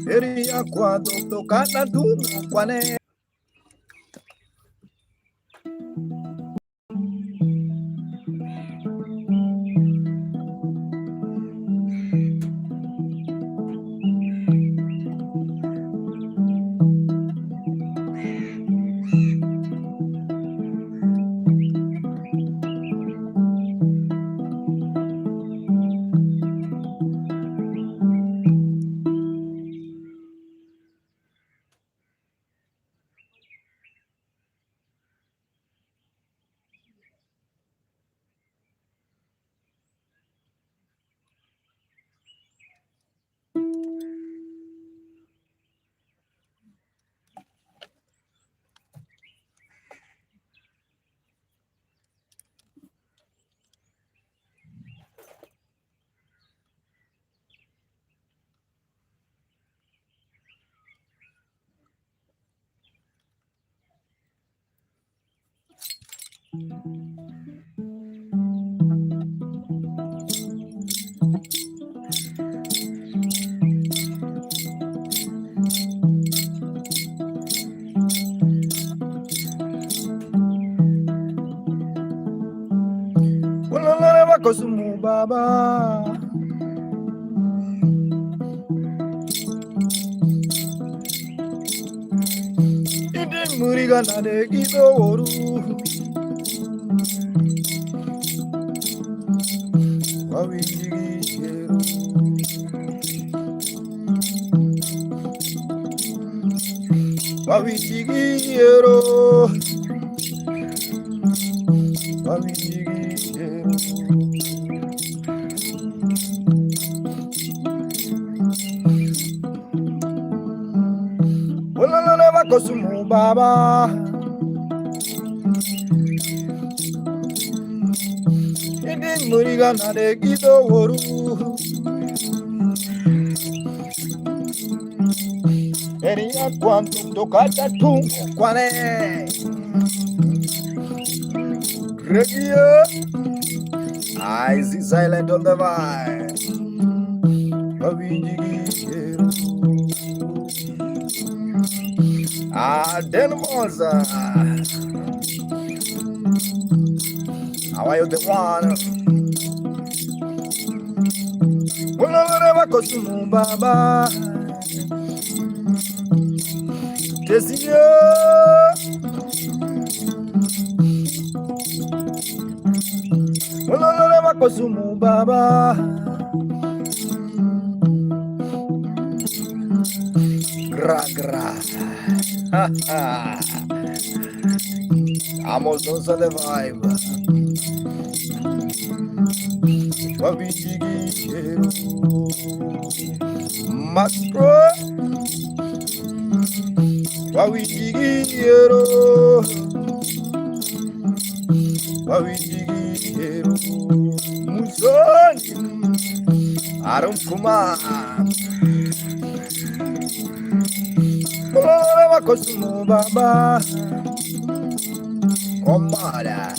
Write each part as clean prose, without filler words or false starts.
Eria quando tocata tu quane. Kosumu baba Indi muriga nade gido oru Wawinjigiro Wawinjigiro Wawinjigiro Kosumu baba Indi muriga nade gido oru Eria quanto tocata tu quane Regia Eyes is silent on the vine Denmosa How are you the one? Whenever Kosumu baba Desia Whenever Kosumu baba Gra gra Amos dança de vibe Wawinjigiro Mastro Wawinjigiro Wawinjigiro Musoni Arum Kuma Olava Kosumu baba Omara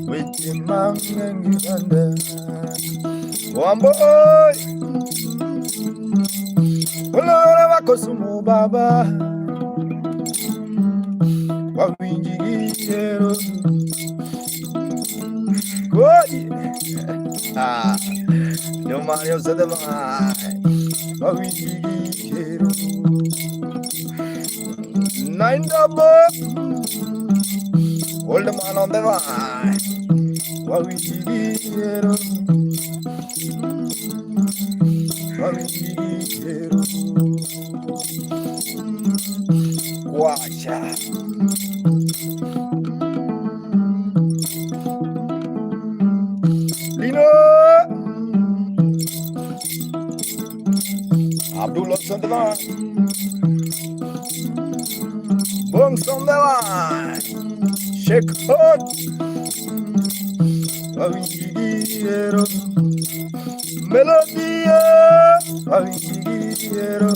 With the man and Uganda One boy Olava Kosumu baba Wawinjigiro Good No man else at the vine Wawinjigiro 9 double Old man on the vine Wawinjigiro Wawinjigiro Guacha Lino Abdullah on the vine Bunks on the line Shake hot Wawinjigiro Melodia Pavingiero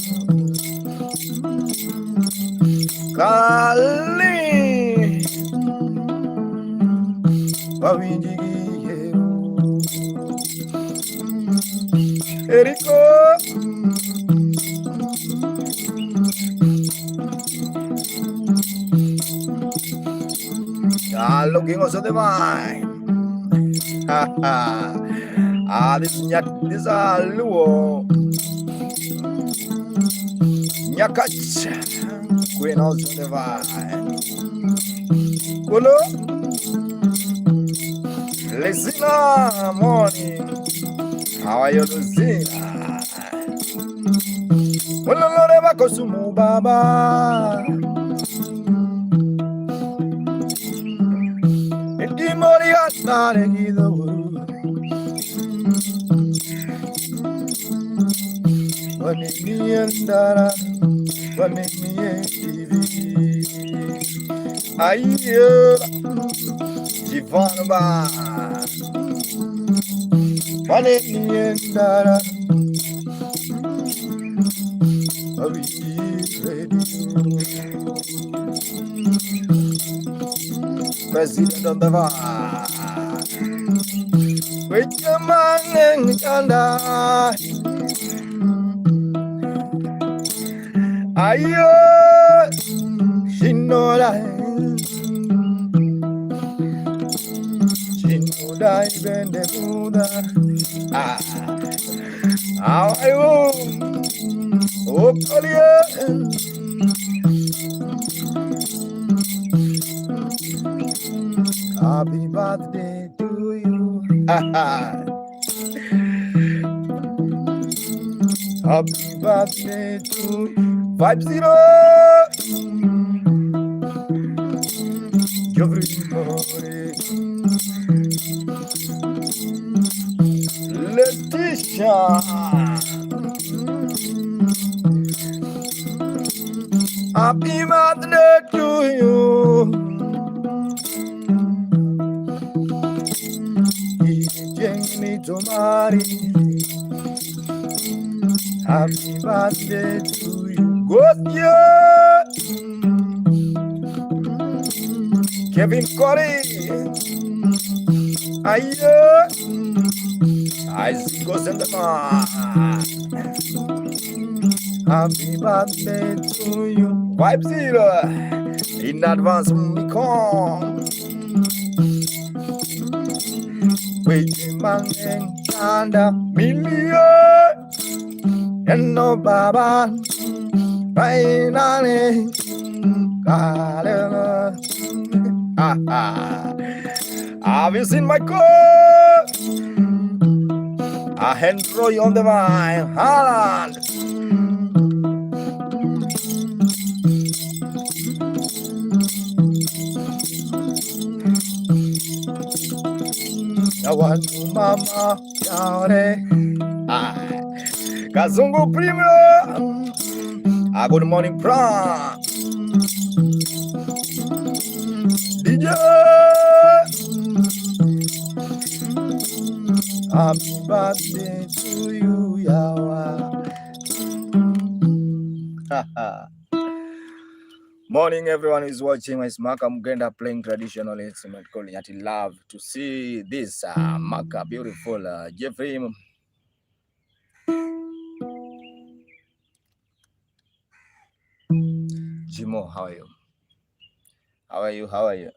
Kali Pavingiero Eriko looking also divine. This Luo Nyakach Queen also divine. Kulu Lizina morning. How are you, Lizina? Well, never Kosumu Baba. Mori atare gido Wanini andara Wanini TV Ayo Jivanba Wanini andara Avi ready President on the bar. With your man and Chanda. Ayo, Shinoda. Shinoda, Bende Buddha. How I will. Oh, Korea. Happy birthday to you. Happy birthday to you. 50. Everybody. Letitia. Happy birthday to you. Tomari, happy birthday to you. Good year, Kevin Corey. Ayo, Isaac goes in the bar. Happy birthday to you. 50 in advance, Mikon. Waiting man and a million and no baba finally have you seen my coat? A hand throw on the vine, Holland. One mama yare Kazungu Primo. Good morning, Pran. DJ. Happy birthday to you, Yawa. Morning, everyone is watching. It's Maka Mugenda playing traditional instrument called Nyatiti. Love to see this Maka beautiful Jeffrey. Jimo, how are you? How are you? How are you?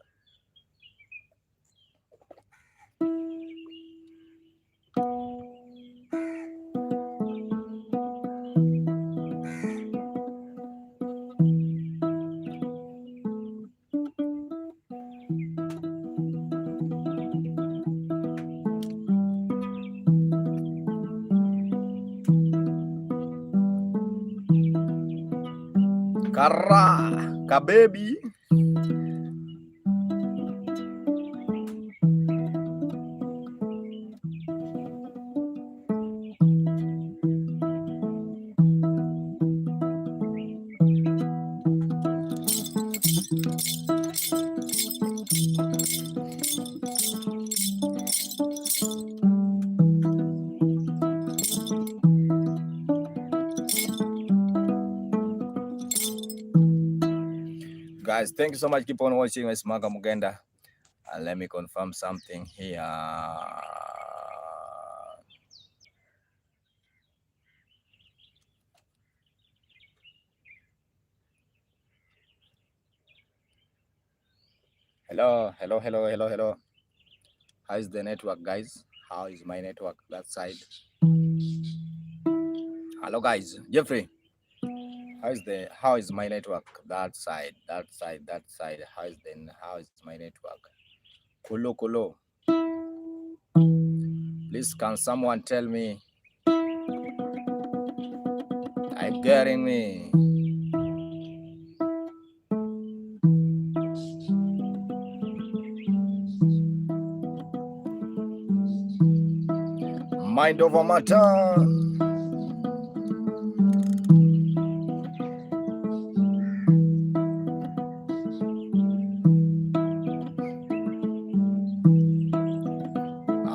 Kara, kabebi. Guys, thank you so much. Keep on watching with Maka Mugenda. Let me confirm something here. Hello. How is the network, guys? How is my network that side? Hello, guys. Jeffrey, how is my network that side? How is my network? Kulo. Please, can someone tell me? I'm getting me. Mind over matter.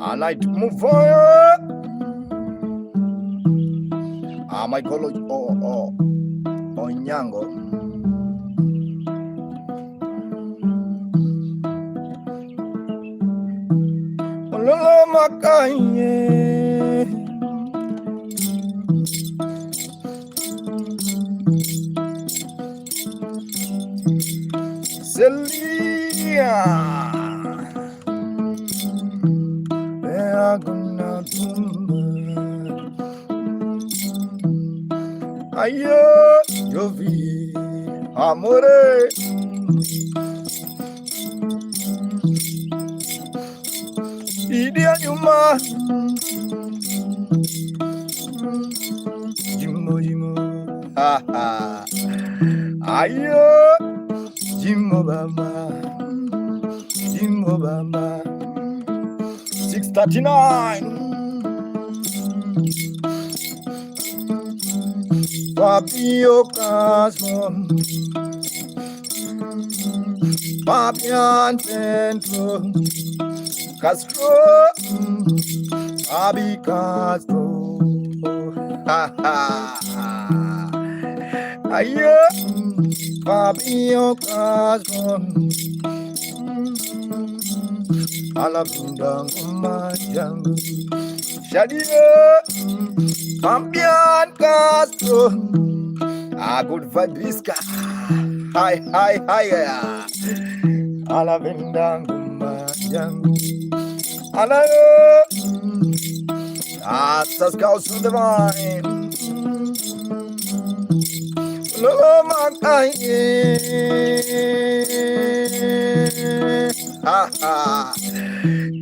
I like to move forward. I might call Onyango. Ololo makanye. Celia, Beaguna tumba, ayo yovi, amore, idia nyuma, jimo, ha ha, ayo. Jimbo Bamba 639 Fabio Castro Fabian Centro Castro Fabi Castro Ayo Fabio Castro Alabunda Mayang Shadia Fabian Castro good Fabriska Hi Alabunda Mayang Alayo Asas Gauss Divine Lolo Makaye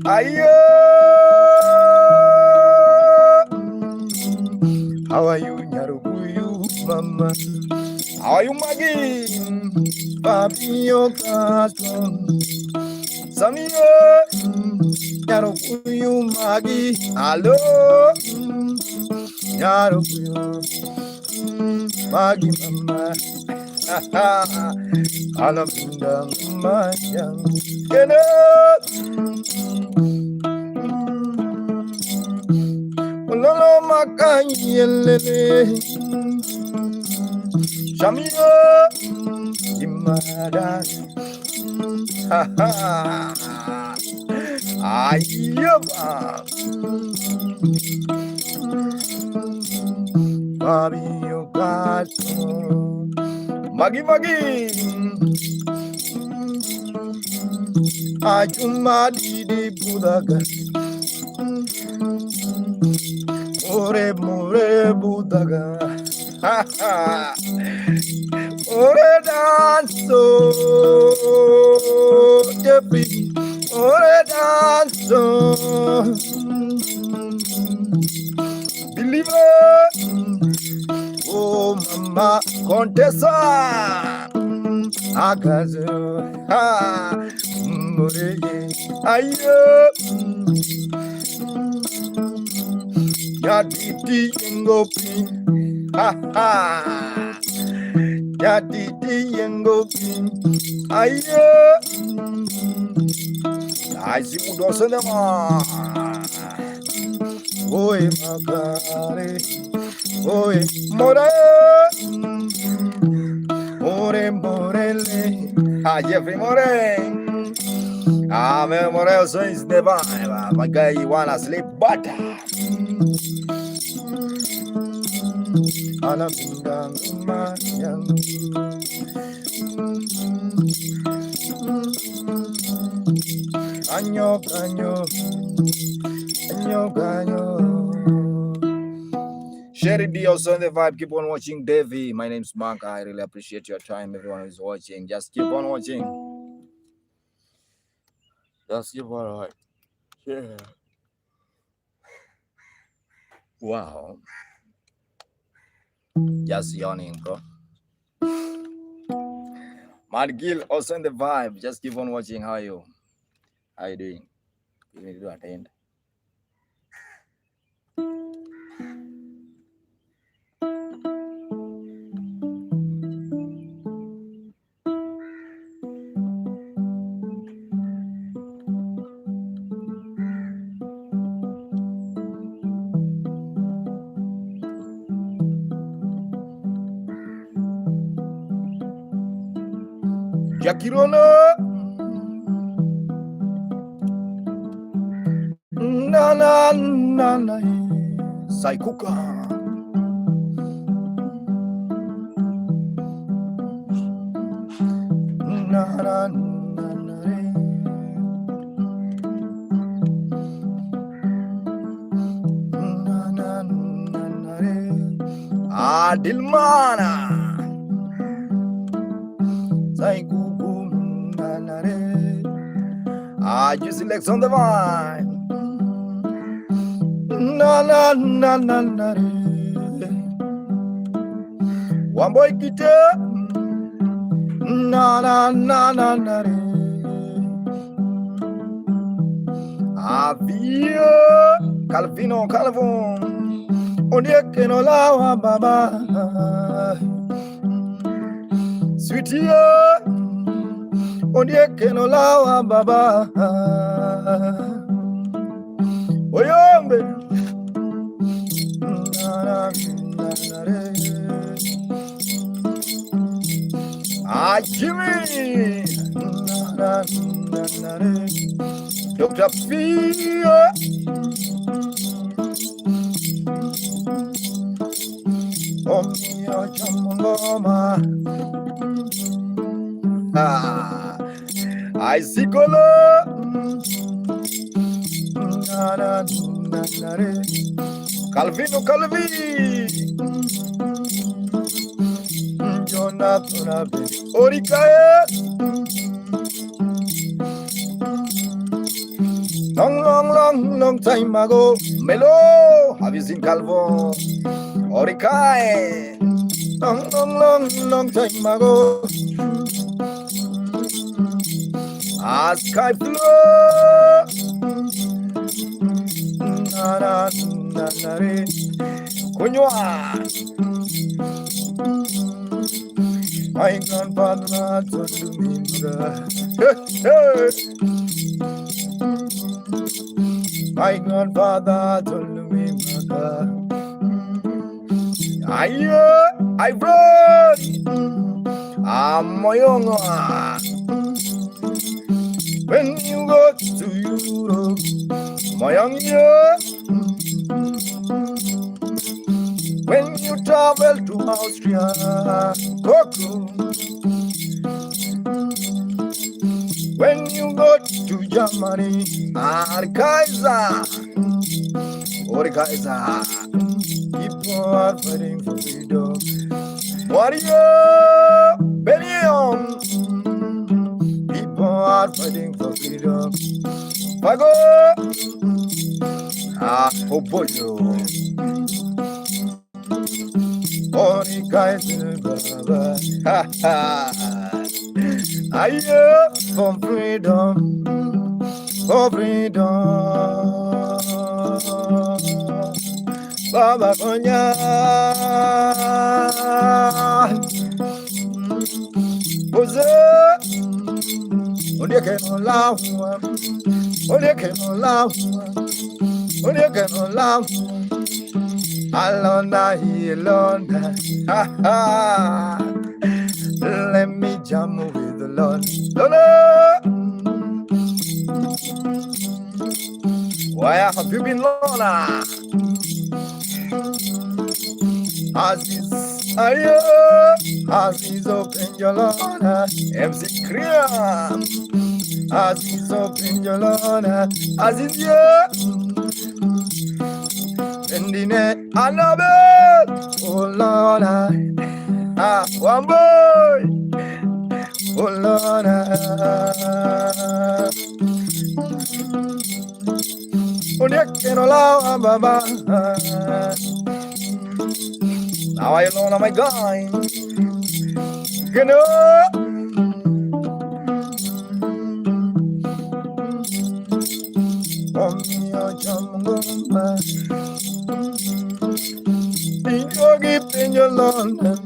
Ayo How are you Nyarukuyu Mama How are you Maggie Fabio Castro Samio Nyarukuyu Maggie Hello Nyarukuyu Maggie Mama Alabunda Mayang Kena Lolo Makanyelele Shamio Imada Ayaba Fabio Castro Magi Ajuma Didi Budaga More Budaga Ore danzo Jeffrey Ore danzo Believer Oh mama Contessa Agazo Mureye Ayo Nyatiti yengopi Nyatiti yengopi Ayo Aisi udosenema Oe magare Oe more Morele Jeffrey Moray. Man, Morel is the vibe. My guy, you wanna sleep, but Año, año, año, año. Sherry D also in the vibe. Keep on watching Davey. My name's Mark. I really appreciate your time. Everyone who's watching. Just keep on watching. Just keep on watching. Yeah. Wow. Just yawning, bro. Mad Gill also in the vibe. Just keep on watching. How are you? How are you doing? You need to attend. Jakirono na na na na Saikuka na na na Dilmana Saikuku na na re you select on the vine na na na na na re one boy kita na na na na na re avio Calvino Calvon onye que no la baba sweetie onye que no la baba oyombe Jimmy Dr. Pio Omio Chamongoma I see color Calvino Calvi Jonathan Orikae long time ago Melo have you seen Calvo Orikae long time ago Sky flow na re Kunywa my grandfather told me my grandfather told me I brought moyongo when you go to Europe moyongo when you travel to Austria Coco when you go to Germany Kaiser people are fighting for freedom warrior Belgium people are fighting for freedom Pago Oboyo Kaiser Baba I for freedom Baba Konya Oze Onye ke no laugh Onye ke no laugh Onye ke no laugh Alona he alone let me jam with the Lord. Lola, why have you been Lola? Aziz, Aziz, open your Lorna. MC Kriya, Aziz, open your Lorna. Aziz, yeah. Endine, Annabelle, oh Lorna. One boy, oh Lorna. Now I know my guy. You know. In your London.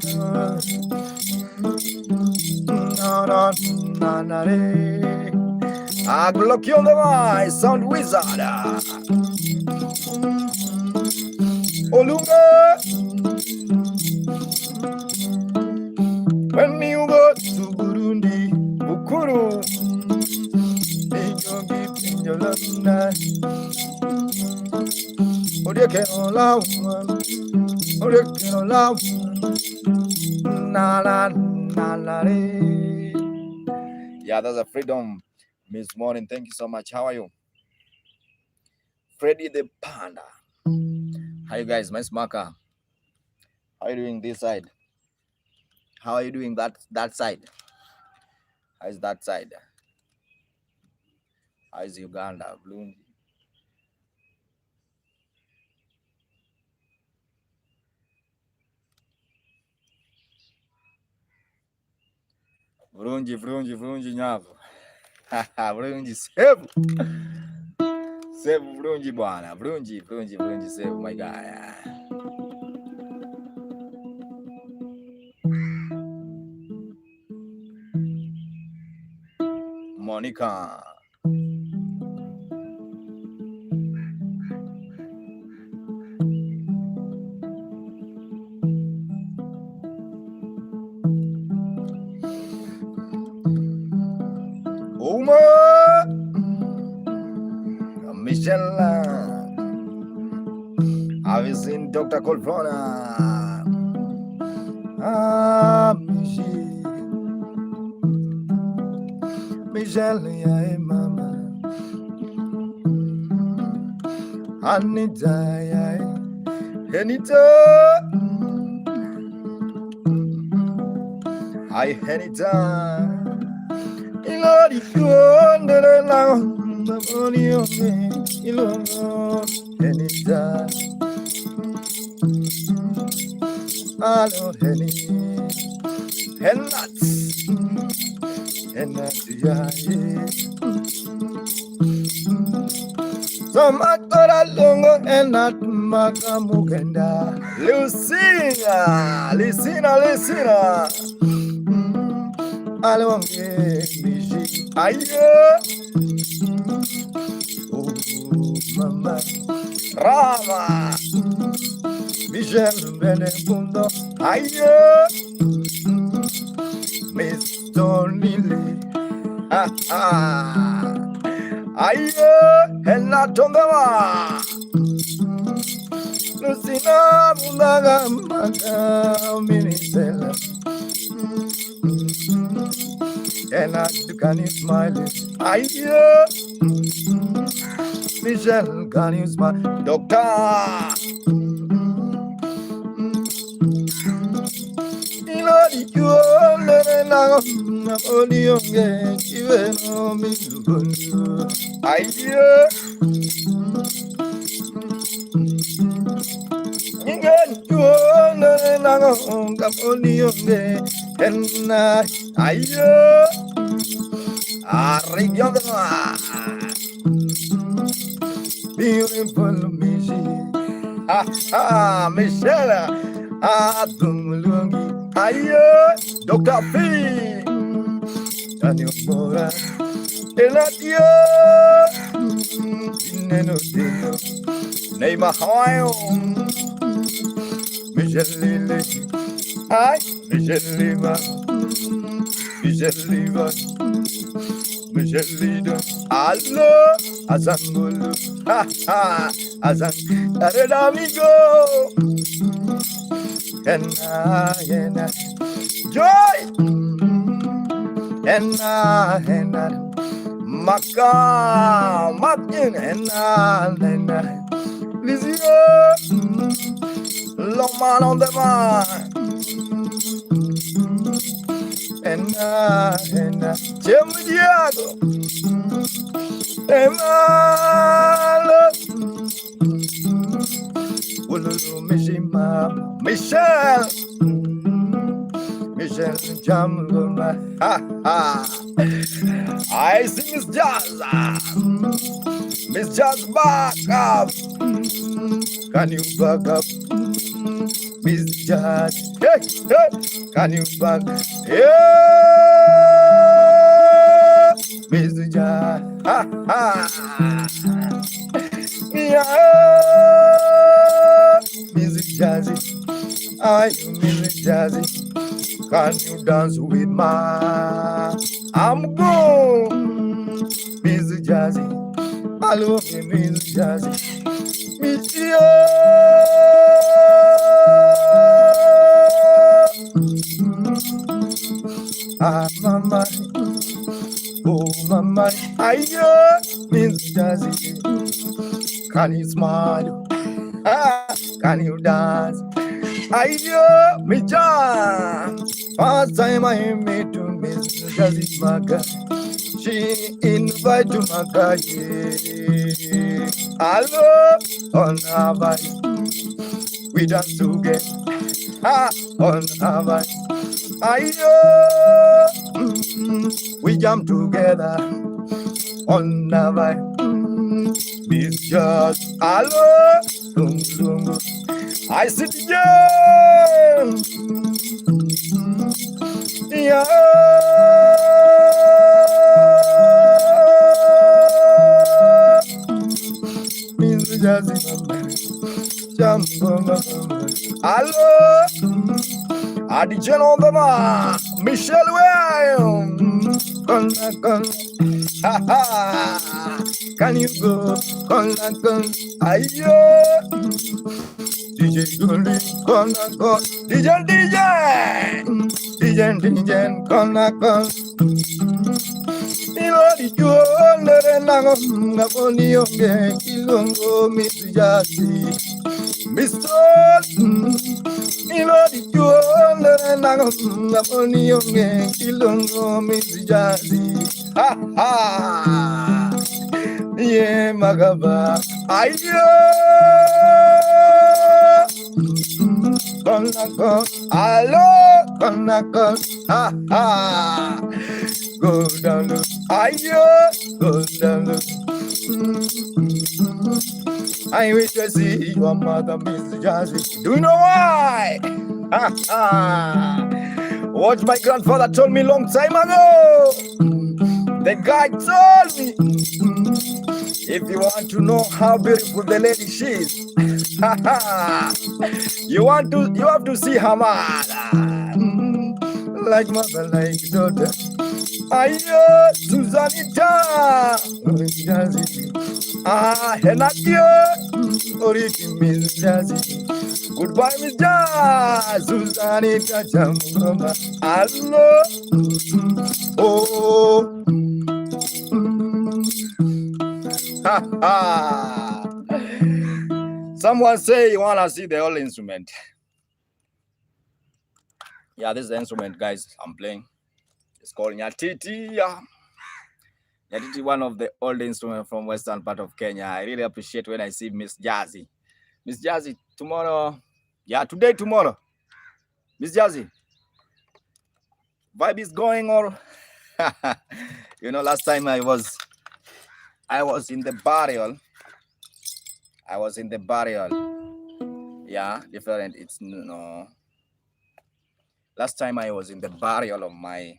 I block you on the eye, sound wizard. Olunga. When you go to Burundi, Bukuru, in your London. Yeah, that's a freedom. Miss Morning, thank you so much. How are you? Freddy the Panda. How you guys? Miss Maka. How are you doing this side? How are you doing that side? How is that side? How is Uganda? Burundi. Vrunji nyavo. Vrunji save. Save Vrunji bwana. Vrunji save my guy. Monica. Uma Michelle, have you seen Dr. Colbrona? Michelle, yeah, mama. Anita, yeah, Anita. I Anita. Ilori kuondele na mboni yonge ilongo Anita. Alo Heni, Henat ya ye. Somakora longo Henat makamugenda. Lucina. Alonge miji ayo. Oh mama Rama Michel Benebundo ayo. Mr. Lily ayo. Hela Tongawa Lucina Bundaga Maka Minisela. And I can you smile? Ayo. Michelle, can you smile? Doctor. Ilori kuole na only onge kiweno milugonyo. Ayo. Ingen kuole na only onge enna. Ayo. Arrigada. Beautiful Michelle. Adumulungi. Ayo. Dr. P. Daniel Mora. Eladio. Neno Dino. Neymar Hawaii. Michelle Lily. Ay, Michelle Lima. Micheliva, Michelida, Allo, Azangolo, ha ha, Azang, Aredamigo, and Joy, and Maka, Makin, and Lizio, long man on the man, and Jim Diago, Emma, Mishima, Michelle, Michelle Jamguma, ha ha. I see Miss Jazz, Miss Jazz back up. Can you back up, Miss Jazz? Hey, hey, can you back? Yeah, Miss Jazz, ha ha. Yeah, Miss Jazzy, are you Miss Jazzy? Can you dance with my? I'm gone, Miss Jazzy. Hello, Miss Jazzy. Miss you. Ah, mama. Oh, mama. Ayo, Miss Jazzy. Can you smile? Ah, can you dance? Ayo, me jam. First time I met to Miss Jazzy Maga, she invite to Maga. Hello, on Hawaii, we dance together. Ah, on Hawaii, ayo, we jam together. On Hawaii, Miss Jazz. Hello, lungu. I sit again. Yeah. Miss Jazzy, hello. Adijan on the mark. Michelle Williams. Ha ha. Can you go? Ayo. DJ Gully, DJ, Conacon. Ilori Juolere Nango, Naponio, Kilongo, Miss Jazzy, Mr. Ilori Juolere Nango, Naponio, Kilongo, Miss Jazzy. Ha ha! Yeah, Magaba. Ayo! Conacon, hello, Conacon, ha ha. Go down low, ayo, go down low. I wish I see your mother, Miss Jazzy. Do you know why? Ha ha. What my grandfather told me long time ago. The guy told me, if you want to know how beautiful the lady she is, ha ha. You have to see her mother. Like mother, like daughter. Ayo, Susanita. Ah, Henatio. Oriki, Miss Jazzy. Goodbye, Miss Jazz. Susanita Jamgoma. Hello. Oh. Ha ha. Someone say you wanna see the whole instrument. Yeah, this is the instrument, guys, I'm playing. It's called Nyatiti. Nyatiti, one of the old instruments from western part of Kenya. I really appreciate when I see Miss Jazzy. Miss Jazzy, tomorrow. Yeah, today, tomorrow. Miss Jazzy, vibe is going or you know, last time I was in the burial. Yeah, different. It's no. Last time I was in the burial of my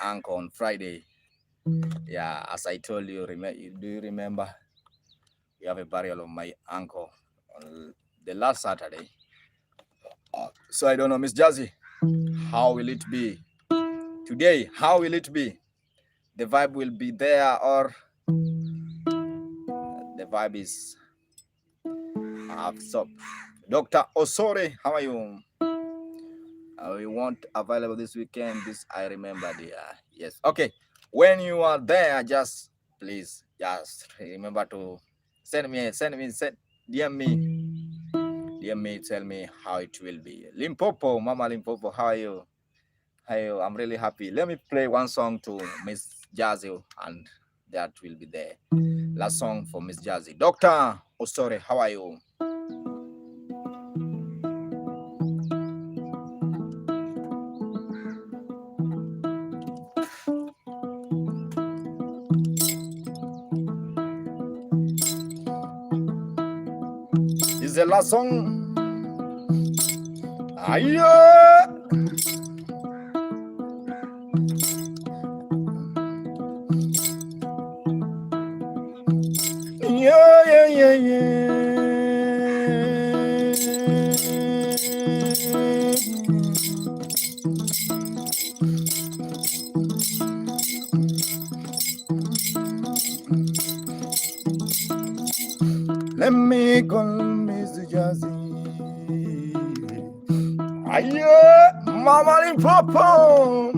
uncle on Friday. Yeah, as I told you, do you remember? We have a burial of my uncle on the last Saturday. So I don't know, Miss Jazzy, how will it be? today, how will it be? The vibe will be there, or the vibe is half stop. Dr. Osore, how are you? We want available this weekend. This I remember, dear. Yes. Okay. When you are there, just please just remember to send me, DM me, tell me how it will be. Limpopo, Mama Limpopo, how are you? Hi, I'm really happy. Let me play one song to Miss Jazzy, and that will be the last song for Miss Jazzy. Dr. Osore, how are you? This is the last song. Ayo! Yeah. Let me call Miss Jazzy. Aye, Mama Limpopo.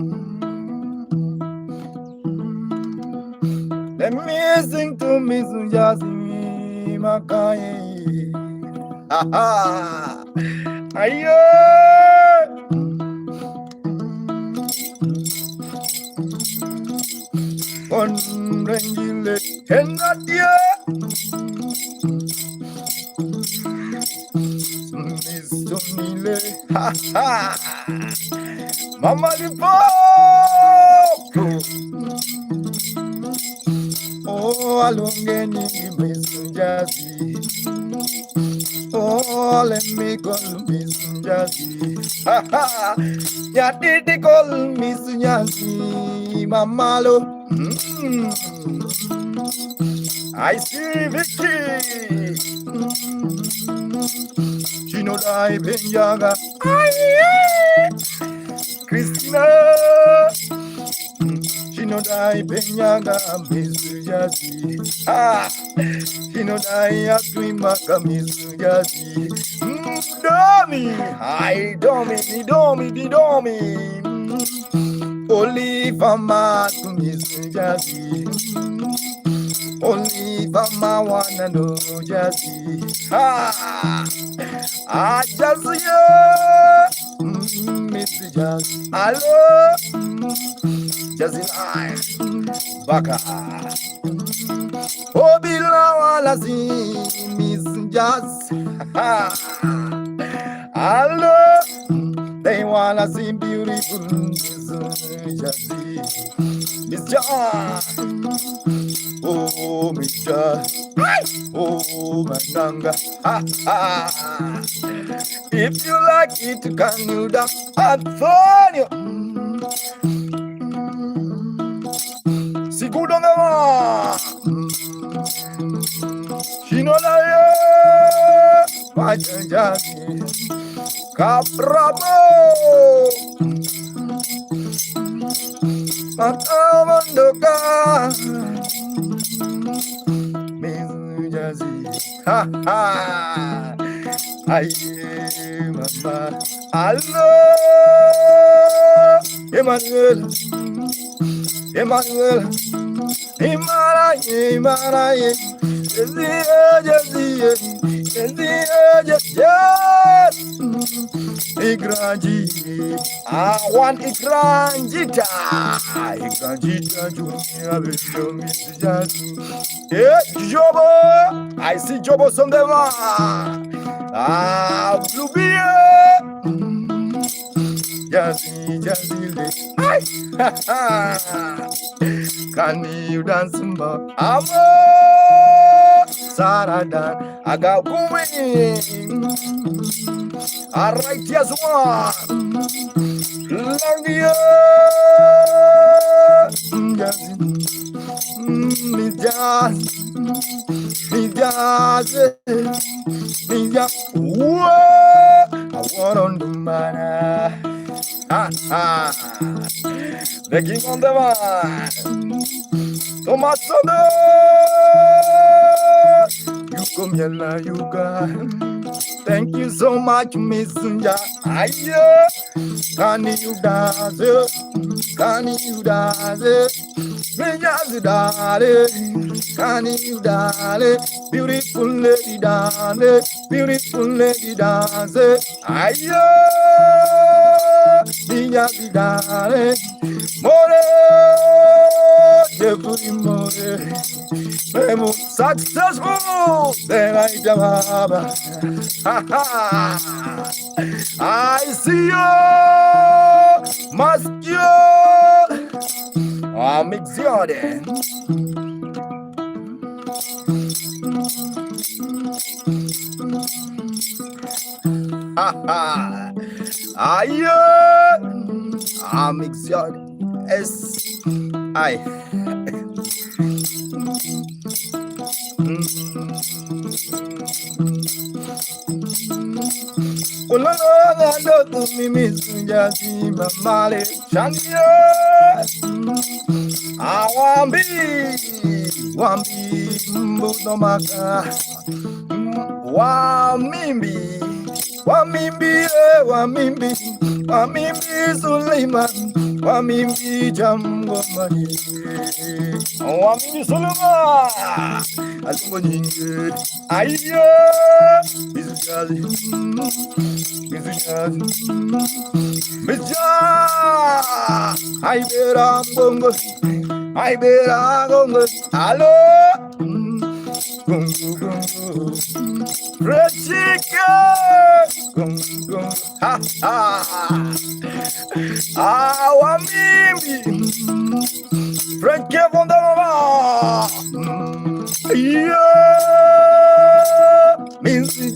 Let me sing to Miss Jazzy Makaye. Ha ha. Aye. Con Rengile Henadia. Ha ha. Mama Limpopo. Oh, alungeni Miss Jazzy. Oh, let me call Miss Jazzy. Ha ha. Nyatiti call Miss Jazzy. Mamalo. I see Vicky. She know I been younger. Christina. She know I been younger. Miss Jazzy. Ah. She know I have to maka Miss Jazzy. Domi. Hi, Domi. Oliver Ma to Miss Jazzy. Oliver Ma wanna know Jazzy. Jazzy, Miss Jazzy. Hello, Jazzy line. Baka. Obila wala si Miss Jazzy. Hello, they wanna see beautiful Miss Jazzy. Miss Jazzy. Oh, Miss Jazzy. Oh, Mananga. If you like it, can you dance? Antonio. Sikudonga. Shinolaye. Pajajani. Caprabo. Matamandoka. Miss Jazzy. Ha ha. Aye, mama. Hello, Emmanuel. Himalaye. Yes. Igranji. I want Igranjita. Igranjita, Junior, Miss Jazzy. Yeah, Jobo. I see Jobo Sondema. Blubia. Jazzy. Can you dance more? Amo Saradan. I got going. Alright, yes, one. Langia. Me jazz. Whoa. I want on the mana. The king on the one. Tomato, you come here, you got. Thank you so much, Miss Sunja. Ayo, can you dance? Can you dance? Just darling, can you dance? Beautiful lady dance, beautiful lady dance. Ayo, just darling, more, every more. I'm successful, then I jump. I see you, must you? I'm excited. I'm excited. Yes, I. Wamimbi Suleiman, Wamimbi Jamgomani, Wamimbi Suleiman, Alungoninge, Ayo, Bizujali, Bija, I better go, I better go, hello, Red chicken, ha ha. Wamimbi, Frank Kevin Dama, yeah, Missy,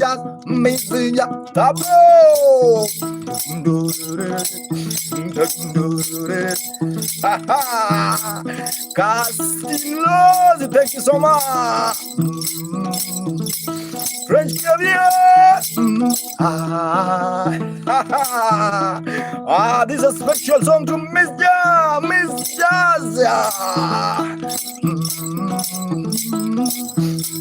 Tabo, ha ha. Casinos, thank you so much. French Caviar. This is a special song to Miss Jazz.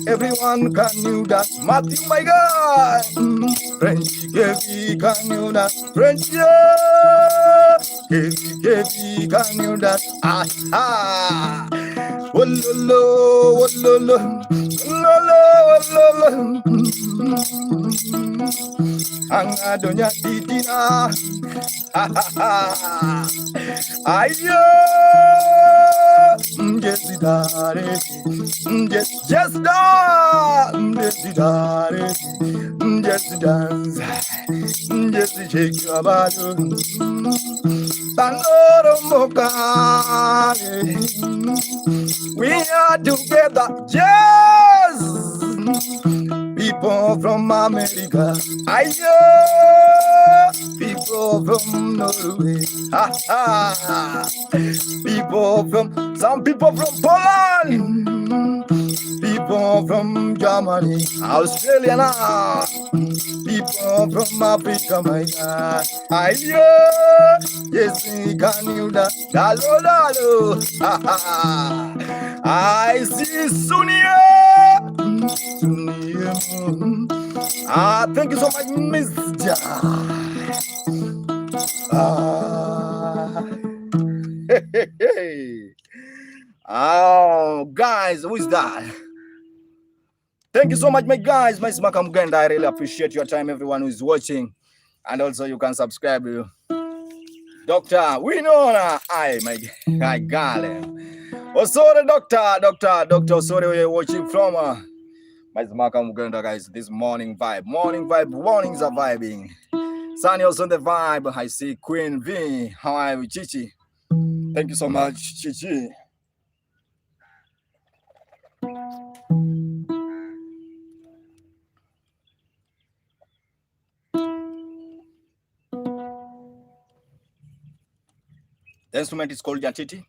Everyone can you dance, Matthew, my God. French Caviar, can you dance? French Caviar, can you dance? Wololo, wololo, wololo, Anga Nyatiti na, ayo, Jesidare, just dance, just shake your body. Tanoro Mokale, we are together, yes. People from America, ayo, people from Norway, some people from Poland, people from Germany, Australia, people from Africa, my God, ayo, yes, can you dance, lalo, I see Sunia. Thank you so much, Miss Ja. Oh, guys, who is that? Thank you so much, my guys. My Smakam Ganda. I really appreciate your time, everyone who is watching. And also, you can subscribe. Doctor, we know that. I got him. Oh, sorry, Doctor, sorry, where you're watching from. My Smakam Ganda, guys. This morning vibe. Mornings are vibing. Sunny also on the vibe. I see Queen V. How are you, Chichi? Thank you so much, Chichi. The instrument is called Nyatiti.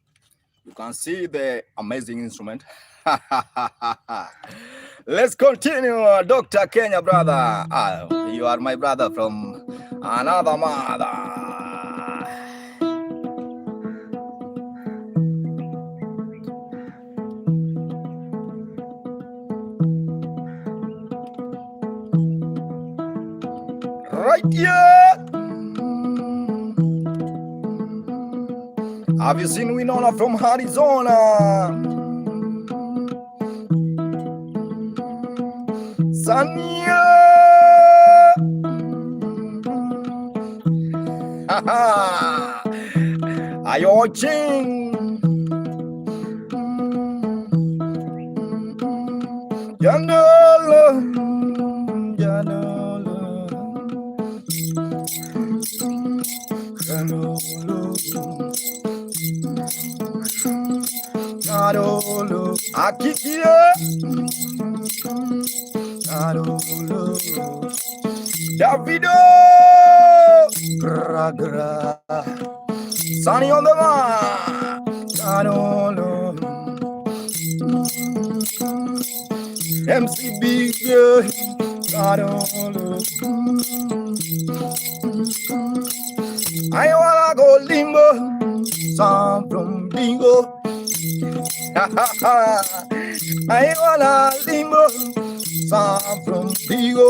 You can see the amazing instrument. Let's continue, Dr. Kenya, brother. You are my brother from another mother. yeah. Have you seen Winona from Arizona? Sanya. Are you watching? Janolo, Janolo, Janolo, Akikia, Janolo, Davido, Gra, Sunny on the line, Janolo, MCB, Janolo. I wanna go limbo, some from bingo. I wanna limbo, some from bingo.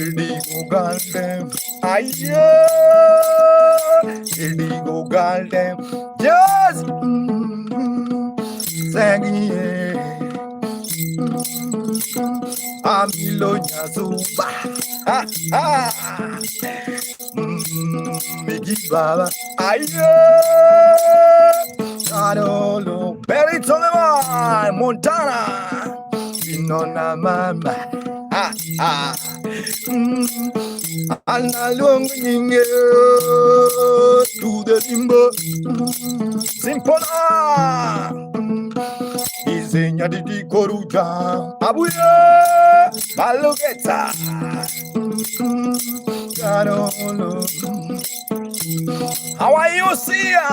Indigo Galdem, Indigo Galdem, just singing. Amilonya Zuba, Migi Baba, Canolo, Berry Toleman, Montana, Inona Mama, Anna Lunging to the limbo, Simpona. Nyatiti Koruja, Abuya, Malogeta, how are you, Sia?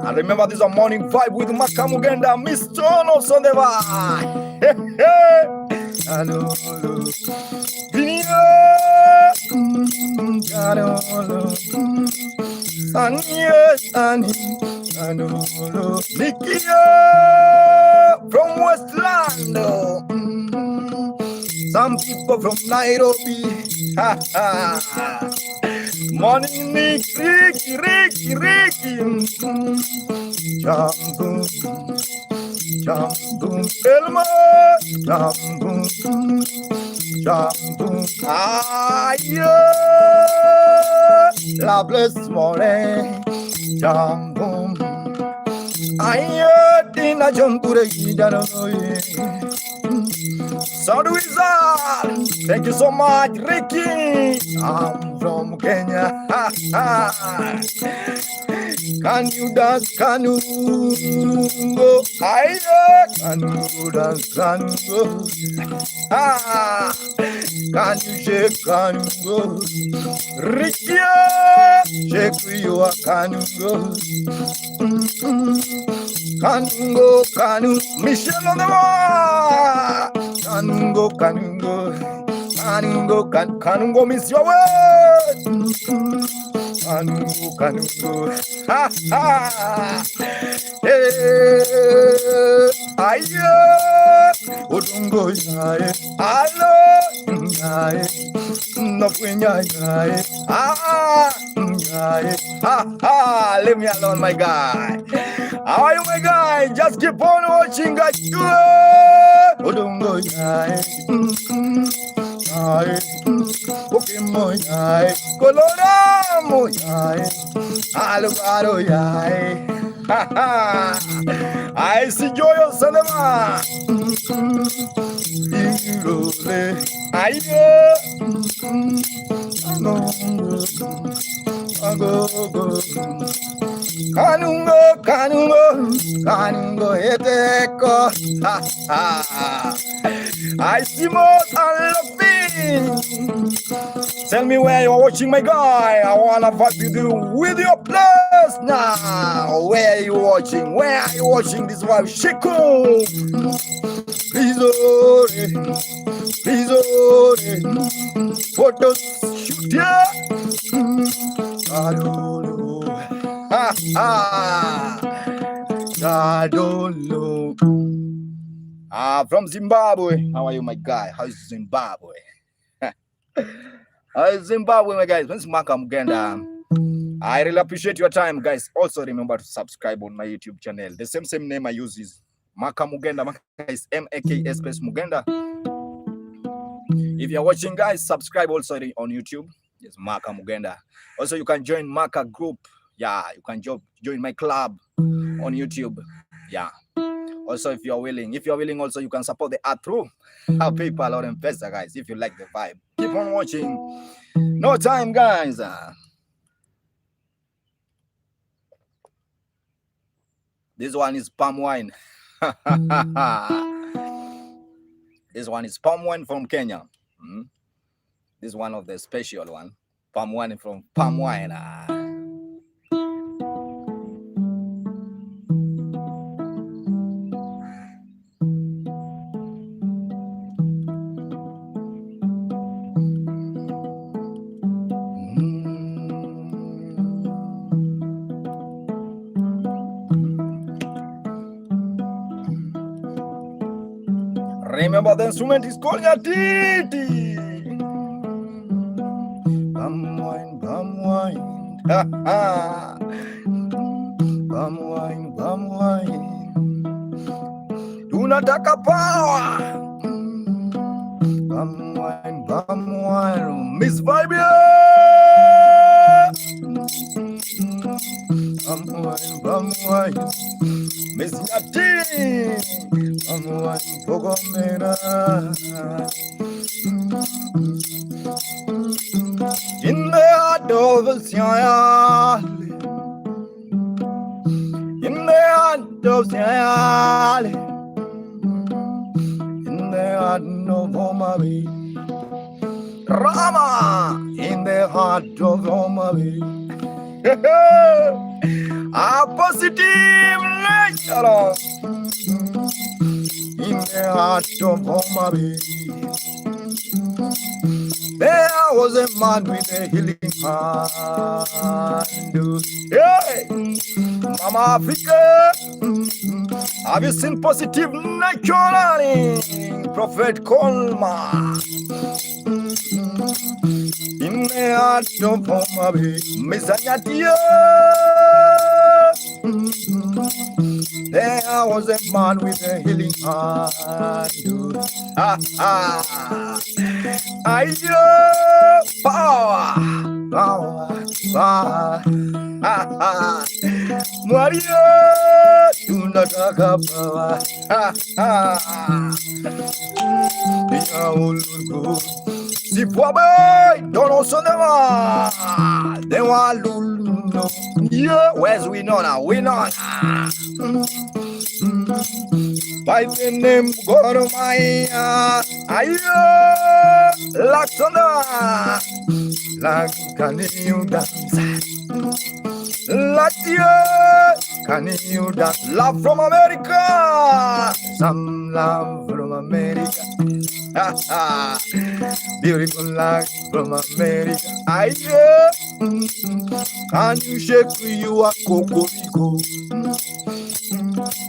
I remember this a morning vibe with Makamugenda, Miss Tono Sondeva. Hello, Vinio, Sunny, Nikia from Westland. Some people from Nairobi. Morning, Ricky. Jambum, Elma, Jambum, loveless morning, Jambum. Dina Jampure Gidanoye. Sadwizard, thank you so much, Ricky. I'm from Kenya. Can you dance? Can you go? Can you dance? Can you go? Can you shake? Can you go? Ricky, shake you. Can you go? Kanungo, Michelle on the wall. Kanungo, miss your word. Kanungo, ha ha. Aye, Odungo, hello, no leave me alone, my guy. How are you, my guy? Just keep on watching, guys. Odungo, okay, Coloramo, Alugaro, I see joyous cinema. I Kanungo, eteko. I see more unloving. Tell me where you're watching, my guy. I wanna vibe with you with your plus now. Where are you watching? Where are you watching this vibe? Shiko. Please, photos shoot ya. I don't know. I don't know. From Zimbabwe. How are you, my guy? How's Zimbabwe? Zimbabwe, my guys. When's Maka Mugenda? I really appreciate your time, guys. Also remember to subscribe on my YouTube channel. The same name I use is Maka Mugenda. Maka is M-A-K-S space Mugenda. If you're watching, guys, subscribe also on YouTube. Yes, Maka Mugenda. Also, you can join Maka group. Yeah, you can join my club on YouTube. Yeah. Also, if you're willing, also you can support the art through PayPal or M-Pesa, guys. If you like the vibe, keep on watching. No time, guys. This one is palm wine. This one is palm wine from Kenya. This is one of the special one. Palm wine from palm wine. Remember, the instrument is called Nyatiti. Palm wine, palm wine. Ha ha. Palm wine, palm wine. Tunataka power. Palm wine. Miss Vibe. Palm wine. Miss Nyatiti. In the heart of Ocean, in the heart of Ocean, in the heart of Omabi, Rama, in the heart of Omabi, a positive nature. In the heart of Omabi, there was a man with a healing hand. Hey, Mama Africa, have you seen positive nature? Prophet Colma. In the heart of Omabi, Miss Nyatiti. There was a man with a healing hand. Ayo, power. Mario, tunataka power. Si poabe, dono sonema. They want lulu. Yeah, where's we know now? We know now. By the name Goromaya, ayo, Laksana, can you dance? Latia, can you dance? Love from America, some love from America. Beautiful love from America. Ayo, can you shake your cocoa?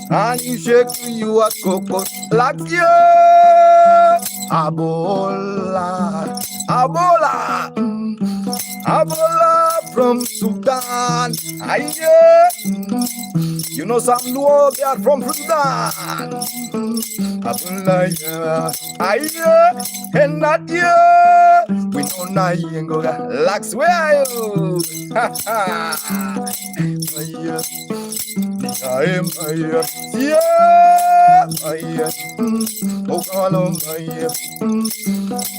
And you shake you a cocoa like you. Abola, Abola, Abola from Sudan. Aye, you know some Luo, they are from Sudan. Abola, aye, and not you. We know Nayengoga, Lax, where are you? Ha ha. I'm here, yeah,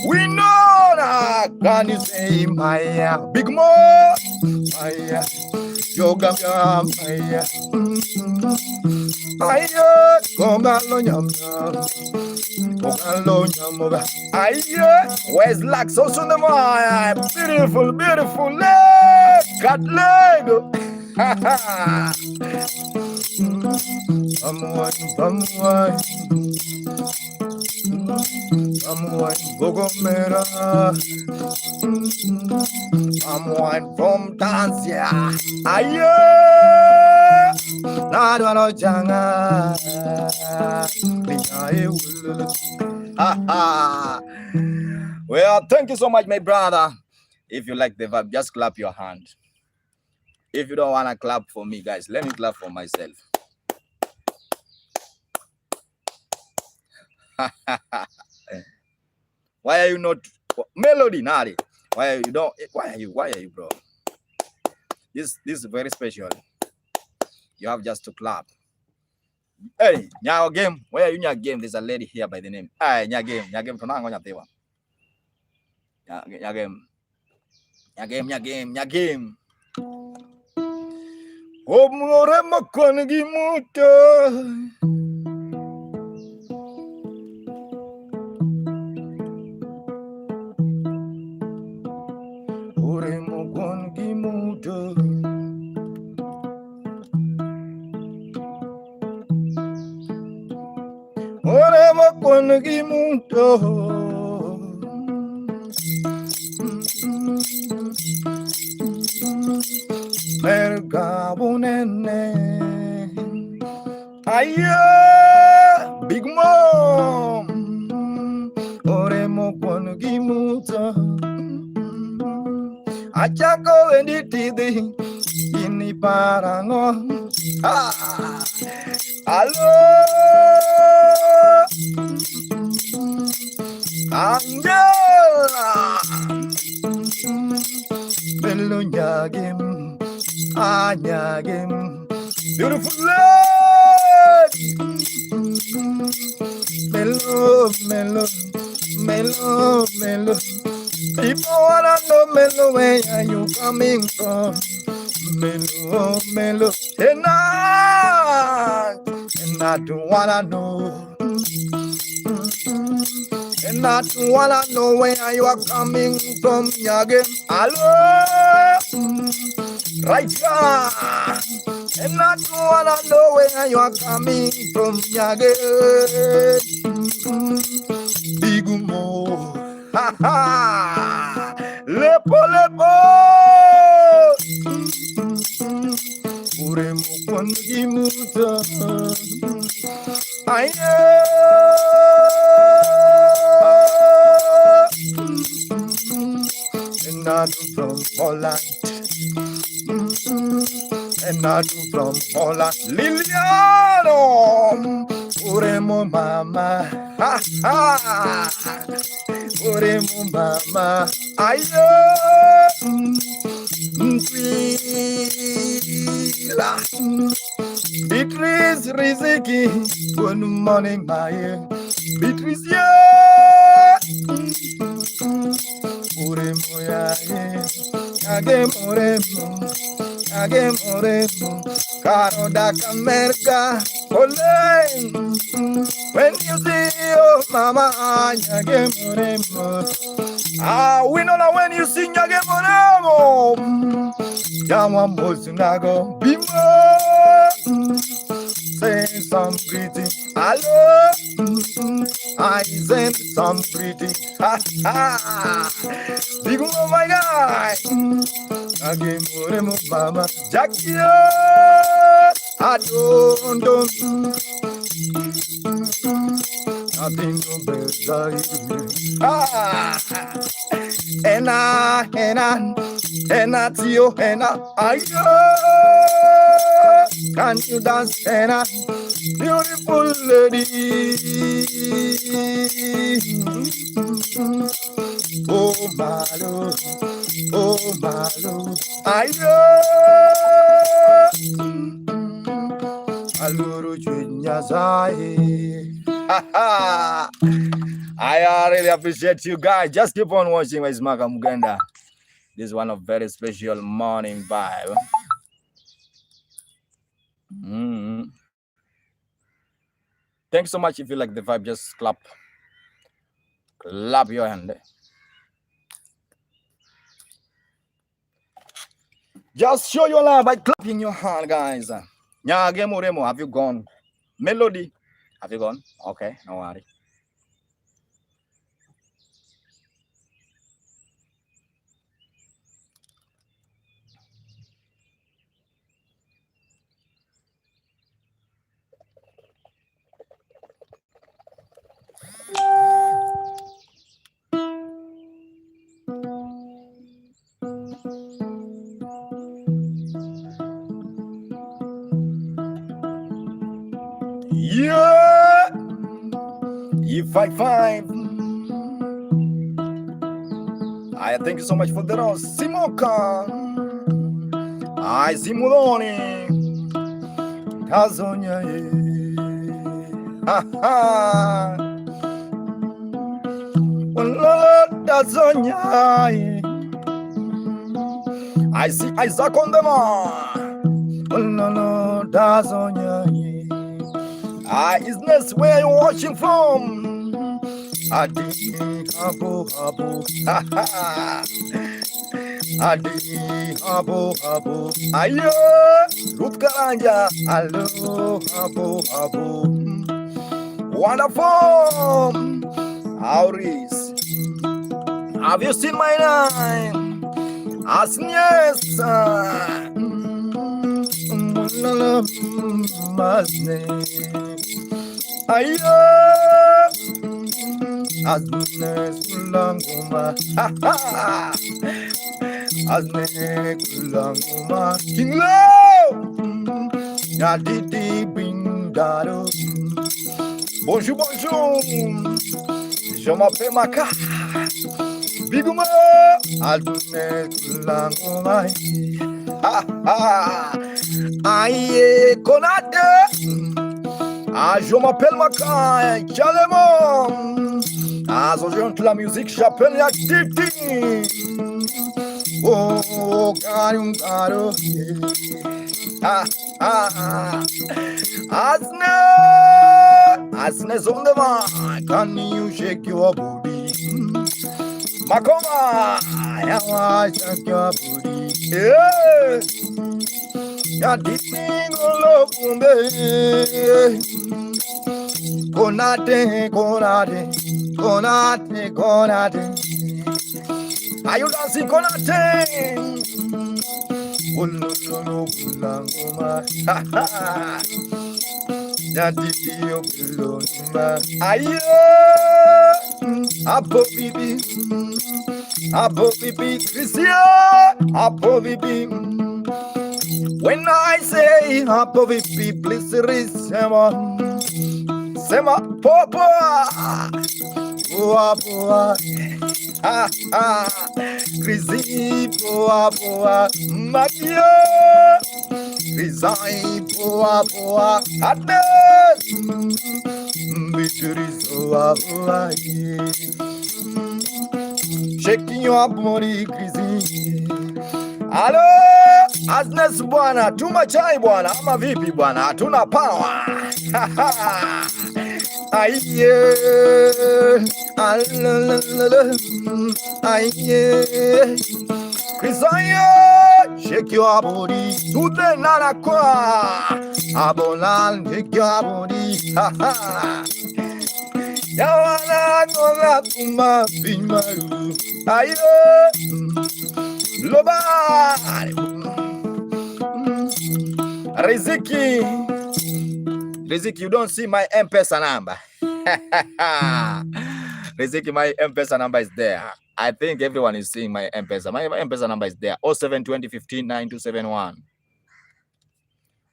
we know that. Can you say my big more? Yoga, my come along, where's Lax also the my beautiful, beautiful leg, cut leg. Bogomera. I'm one from Tanzania. Aye, Nadano Janga. Well, thank you so much, my brother. If you like the vibe, just clap your hand. If you don't want to clap for me, guys, let me clap for myself. Why are you not melody, Nari? Why are you don't? Why are you, bro? This is very special. You have just to clap. Hey, Nyago game. Where are you, Nyago game? There's a lady here by the name. Hey, Nyago game. Tunango nyatewa. Nyago game. Omore makon gimuto. Ore makon gimuto. Ore makon gimuto. Mergabunene. Aye, Big Mom. Oremo kwanu gimuta. Achako enditidi ini parango. Allo. Angela. Bello nyagim. Anyagim. Beautiful love. Mellow. People wanna know mellow, where are you coming from? Mellow. And I don't wanna know. And I don't wanna know where you are coming from, again. Hello, right here. And I don't wanna know where you are coming from, again. Big mo, ha ha, lepo. Ure mo kon gimuta, aye. And I do from Holland. And I do from Holland. Liliano, Uremo mama, ha ha. Uremo mama, ayo. Beatrice Riziki, good morning, my Beatrice, yeah. Uremo ya, Agemoremo, Caro da Camerca, ole. When you see your mama, Agemoremo. We know that when you sing Agemoremo, Yama Mosunago, Bimo, say some greeting. Hello, I send some greeting. Ha ha, big oh my God. Agemoremo mama, Jackie, I don't. Nothing no better. Ena, tio, ena, ayo. Can you dance, ena? Beautiful lady. Oh, malo, ayo. Aluru chunyazai. I really appreciate you guys. Just keep on watching my Smaka Muganda. This is one of very special morning vibe. Thanks so much. If you like the vibe, just clap your hand. Just show your love by clapping your hand, guys. Nyagemoremo, have you gone? Melody, have you gone? Okay, no worry. Yeah, if I find, I thank you so much for the rose. Simoka, I Simuloni, Tazonia, ha ha, Tazonia, I see Isaac on the man, Tazonia. Is this where you're watching from? Adi Abu Abu, ha ha. Adi Abu Abu, ayo, Ruth Karanja, hello Abu Abu, wonderful. Auris, have you seen my name? As yes, ayo, Aznes kulanguma, ha ha. Azne kulanguma, King Low, Nyatiti bingaro. Bonjour, bonjour. Je m'appelle Maka. Biguma, Azne kulanguma, ha ha. Aïe, Konate. Ah, je m'appelle Maka, Chalemon. Ah, so je la musique, j'appelle Nyatiti. Oh, caro, ah, ah, Asne on the man. Can you shake your booty? Makoma, I shake your booty. Yeah, Nyatiti no kumbe. Konate, konate, konate, konate. Are you dancing konate? Ululu kulanguma, ha ha. Nyatiti okulonuma. Ayo, Apo bibi, Christian, Apo bibi. When I say Apo bibi, please listen. Sema popo, boa boa, ha ha, Chrissy boa boa, Magia, Chrissy boa boa, Adnes, Victory boa boa, shaking your body, Chrissy. Hello, Adnes bwana, tuma chai bwana, ama vipi bwana, hatuna power. Aye, aye, Chrisaya, shake your body, to the nana kwa, abolan, shake your body, ha ha. Yawana gona kuma bimaru, aye, loba, Riziki, you don't see my M-Pesa number. Riziki, my M-Pesa number is there. I think everyone is seeing my M-Pesa. My M-Pesa number is there. 072015 9271.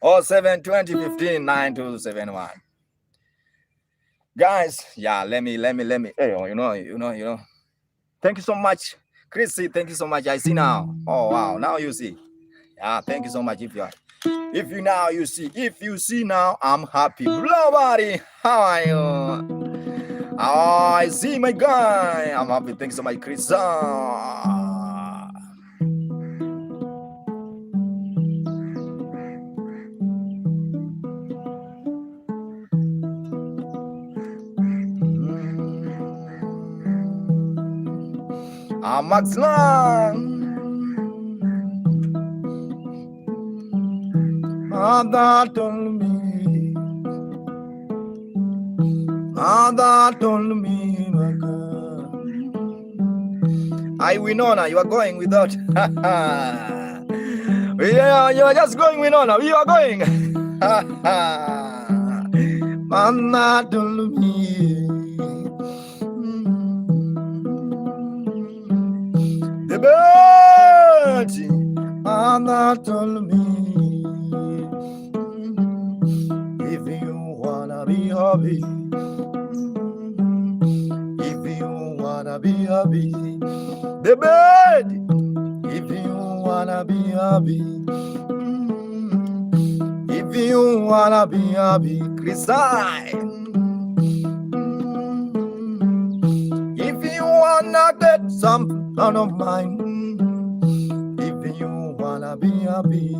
072015 9271. Guys, yeah, let me. Hey, you know. Thank you so much, Chrissy. Thank you so much. I see now. Oh wow, now you see. Yeah, thank you so much. If you see now, I'm happy. Hello, buddy. How are you? Oh, I see my guy. I'm happy. Thanks so much, Chris. I'm Max Lang. Mother told me, my God. I Winona, you are going without. Yeah, you are just going Winona. You are going. Mama told me. The bird. Mama told me. If you wanna be happy, if you wanna be happy, the bed, if you wanna be happy, if you wanna be happy, criticize. If you wanna get some out of mine, if you wanna be happy,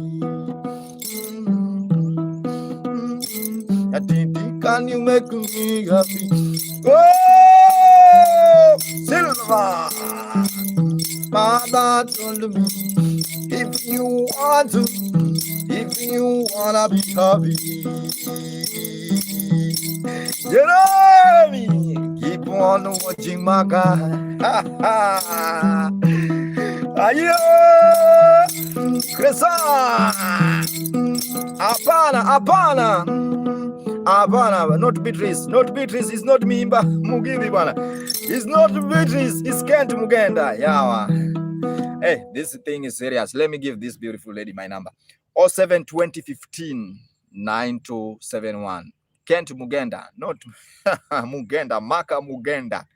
can you make me happy? Oh, Silver, Mother told me, if you want to, if you wanna be happy, you know me, keep on watching my guy. Ayo, Krisa, Apana, not Beatrice, it's not Mimba, Mugibi bana. It's not Beatrice, it's Kent Mugenda, yawa. Hey, this thing is serious. Let me give this beautiful lady my number. 07 2015 9271. Kent Mugenda, not Mugenda, Maka Mugenda.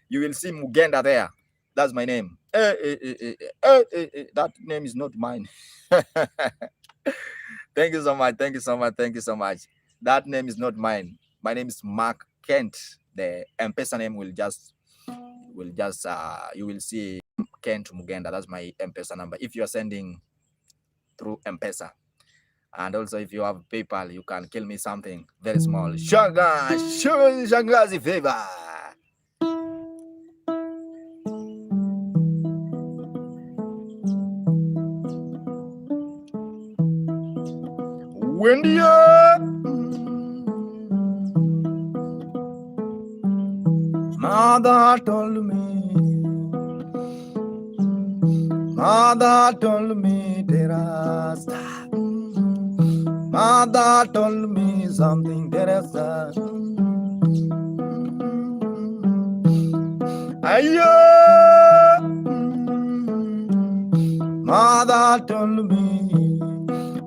You will see Mugenda there. That's my name. That name is not mine. Thank you so much. That name is not mine. My name is Mark Kent. The M-Pesa name will just you will see Kent Mugenda. That's my M-Pesa number. If you are sending through M-Pesa, and also if you have PayPal, you can kill me something very small. Shangazi favor. Windia, Mother told me Teresa. Mother told me something, Teresa. Ayo, Mother told me,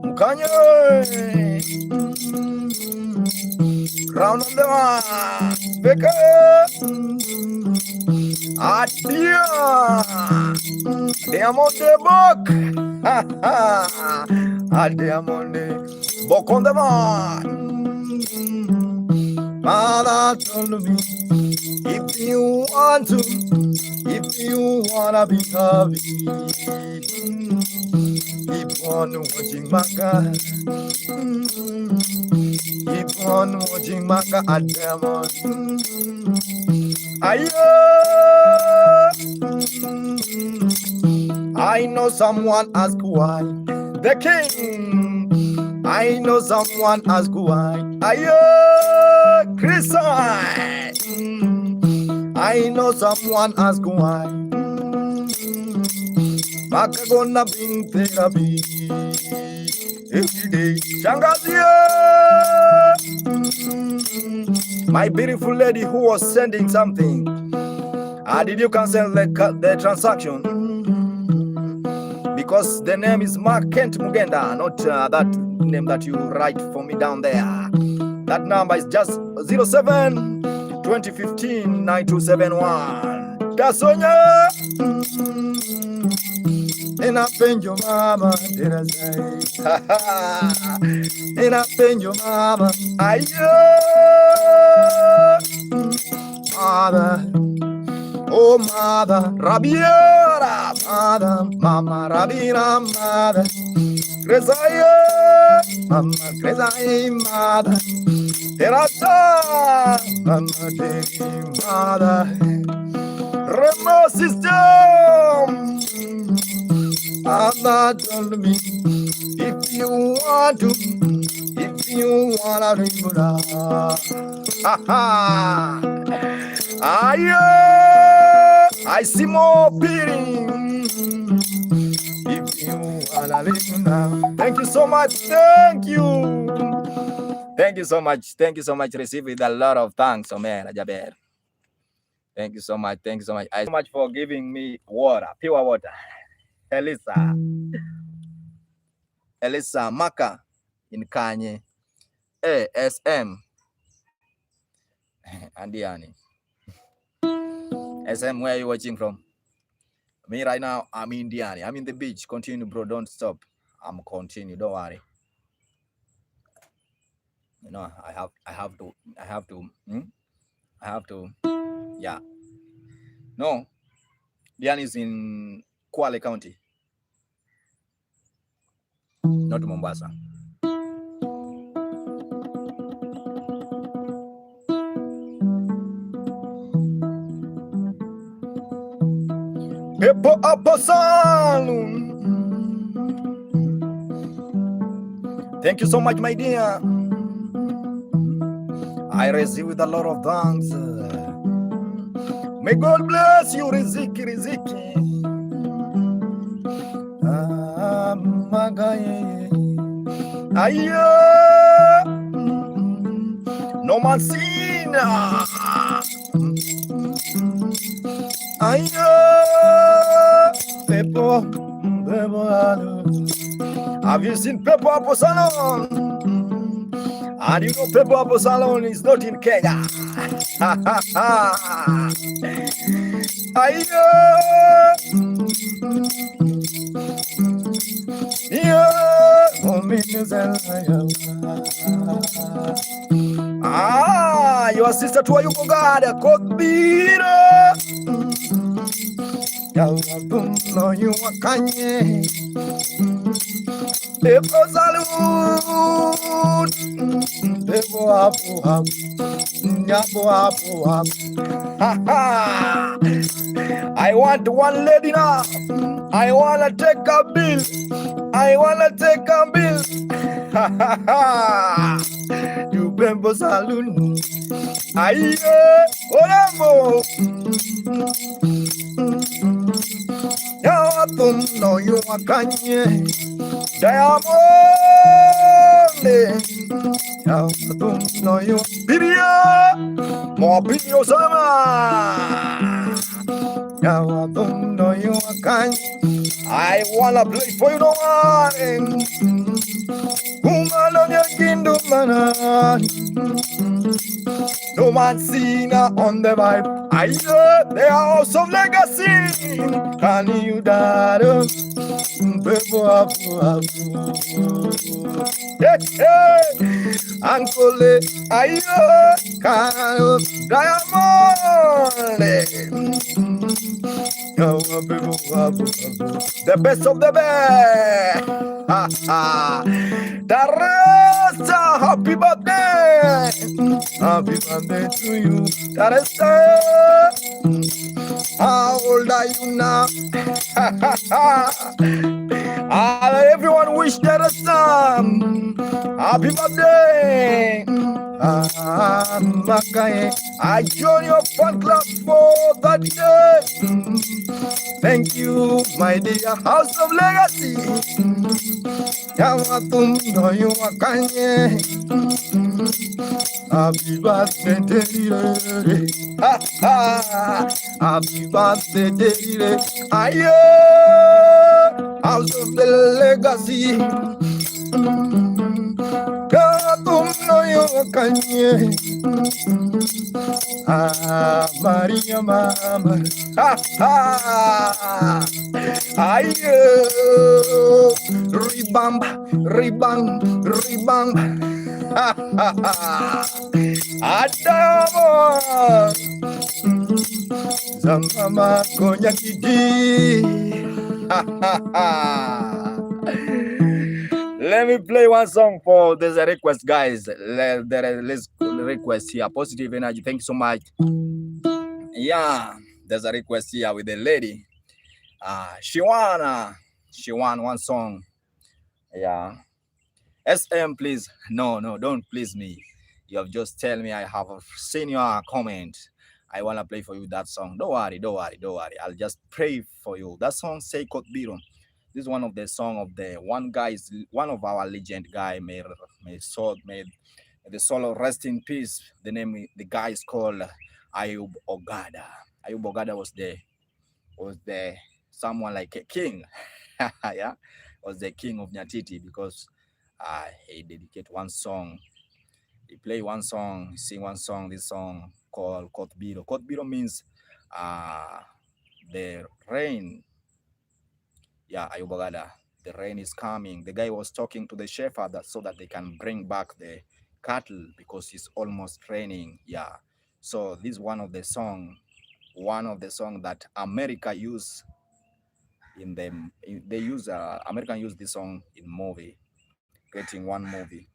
Mukanye, crown of the man, Becca, Adia, Diamond the book, Diamond the book on the man. Mother told me, if you want to, if you wanna be happy, keep on watching Maka. Keep on watching Maka at Diamond. I know someone ask why. The king. I know someone ask why. Chris. I know someone ask why. Maka gonna bring therapy every day. Shangazia, my beautiful lady who was sending something. Did you cancel the transaction? Because the name is Mark Kent Mugenda, not that name that you write for me down there. That number is just 07 2015 9271. Kasonya, and I bend your mama, did I say? And I bend your mama, mother. Oh, mother, Rabiera, mother, mama, Rabina, mother, Gresaya, mama, Gresaya, mother, Terasa, mama, mother, Remo system, mother told me, if you want to, if you wanna remember, ha ha. I see more beating. If you wanna listen now. Thank you so much. Thank you so much. Receive with a lot of thanks, man. Thank you so much. I so much for giving me water, pure water. Elisa Maka in Kanye. ASM. Andiani. SM, where are you watching from? Me right now, I'm in Diani. I'm in the beach. Continue, bro. Don't stop. I'm continue. Don't worry. You know, I have to, I have to, yeah. No, Diani is in Kwale County, not Mombasa. Pepo Apostle. Thank you so much, my dear. I receive with a lot of thanks. May God bless you, Riziki, Riziki. Magaye. Ayo. No Mancina. Ayo. Pepo. Have you seen Pepo Apostle? And you know Pepo Apostle is not in Kenya. Ayo. Your sister to you God, Kokbira. No, you are Kanye. Pepo salute. Pepo apu apu. Nyapo apu apu. I want one lady now. I wanna take a bill. I wanna take a bill. You Pepo saloon. Aye, Oramo. Yatum no you are Kanye. Diamond. Yatum no you. Piria. More Pirio Sama. Yatum no you are Kanye. I wanna play for you, no one. Woman on your kingdom, man. No Mancina on the vibe. I know they are also legacy. Can you dare? Hey, Uncle, I know Diamond. The best of the best. Teresa, happy birthday. Happy birthday to you, Teresa. How old are you now? Everyone wish Teresa happy birthday. I join your fan club for that day. Thank you, my dear House of Legacy. Yamatum no you akanye. Happy birthday, happy birthday, ayo, House of the Legacy. Yamatum no you akanye. Maria Mama. Ayo, ribam, ribang, ribang. Adamo. Zamama Nyatiti. Let me play one song for there's a request, guys. Let's request here. Positive energy. Thank you so much. Yeah, there's a request here with the lady. She won one song. Yeah. SM, please. No, don't please me. You have just tell me I have seen your comment. I wanna play for you that song. Don't worry. I'll just pray for you. That song say Kotbiro. This is one of the song of the one of our legend guy may the soul rest in peace. The guy is called Ayub Ogada. Ayub Ogada was the someone like a king. Yeah, was the king of Nyatiti because he dedicated one song. He play one song, sing one song. This song called Kotbiro. Kotbiro means the rain. Yeah, Ayubagada. The rain is coming. The guy was talking to the shepherd so that they can bring back the cattle because it's almost raining. Yeah. So this is one of the song that America use in them. They use American use this song in movie, creating one movie,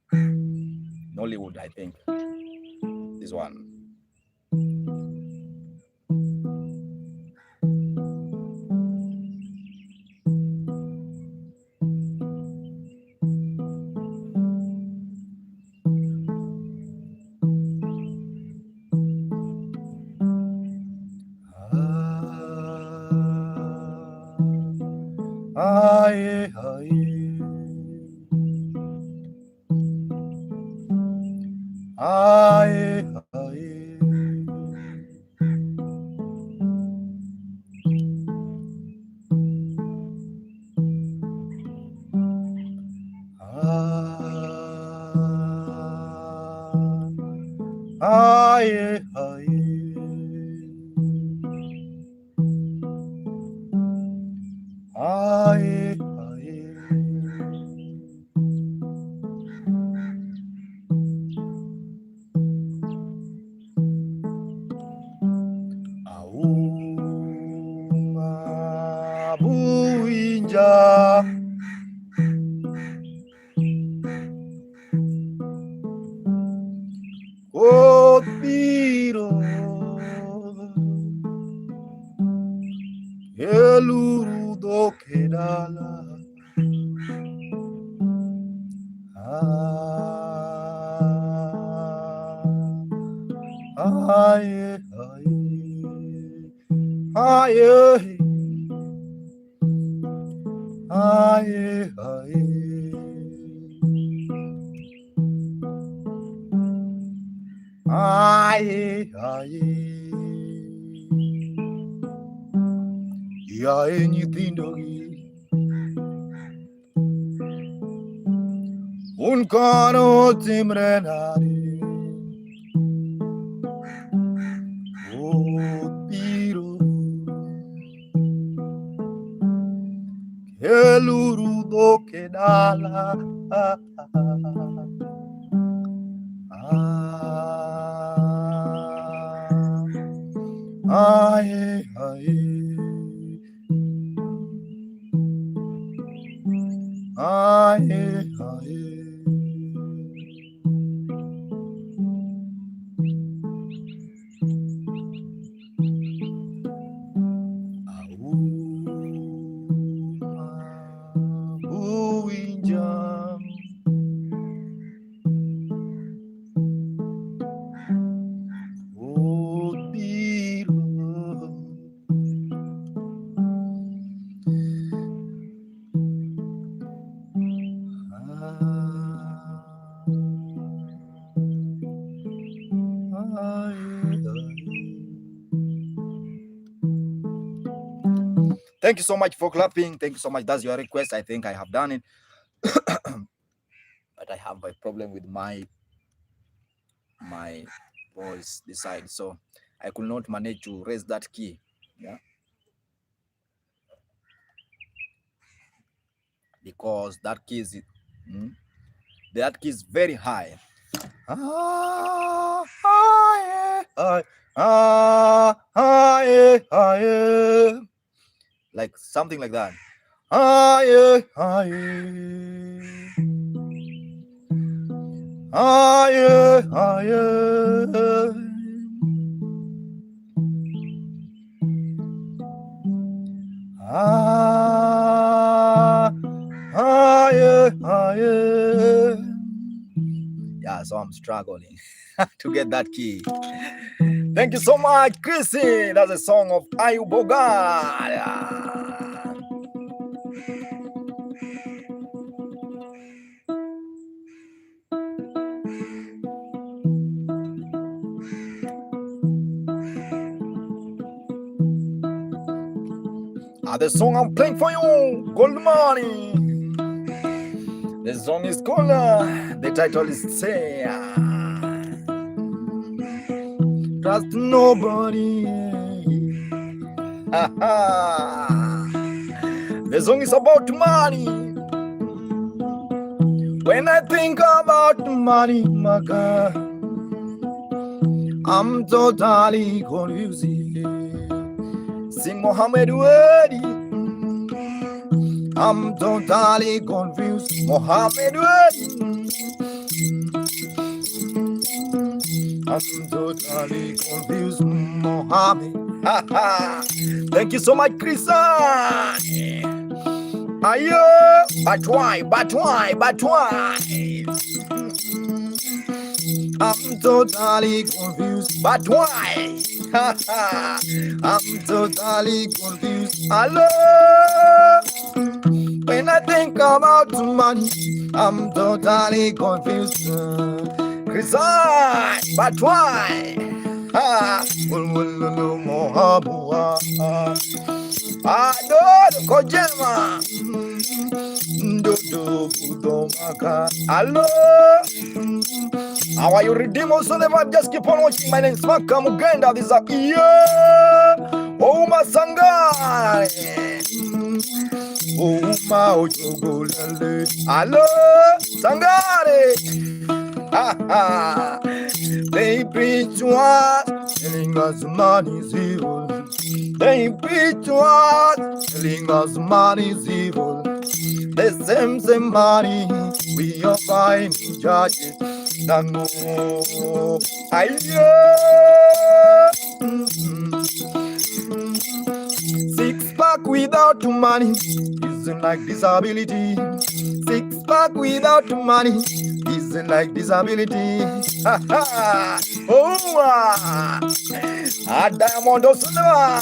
Nollywood, I think. This one. Aye, aye. Aye, aye. Aye, aye. Aye, aye. Auma buinja Kotbiro Eluru do kedala Aye, aye, aye, aye, aye, yae nyithindo gi un kono timre nade Kotbiro Eluru do kedala Aye, aye, aye, aye. Buinja Kotbiro Thank you so much for clapping. Thank you so much. That's your request. I think I have done it. But I have a problem with my voice this side, so I could not manage to raise that key. Yeah. Because that key is very high. Like something like that. Aye, yeah, so I'm struggling to get that key. Thank you so much, Chrissy. That's a song of Ayuboga. The song I'm playing for you, Gold Money. The song is called, the title is Say. trust nobody. The song is about money. When I think about money, my God, I'm totally confused. Sing Mohammed Wadi. I'm totally confused. Mohammed Wadi. I'm totally confused. Mohammed. Thank you so much, Chris. Ayo, but why? I'm totally confused, but why? I'm totally confused. Hello, when I think about money, I'm totally confused. Resign, but why? Kojema. Hello. How are you, Redeemer? So the vibe, just keep on watching. My name is Maka Mugenda. This is a Oma Sangare. Oma Ochogolale. Hello, Sangare. They preach to us, telling us money is evil. They preach to us, telling us money is evil. The same money we are buying judges. No, six pack without money isn't like disability. Six pack without money isn't like disability. A diamond osuna.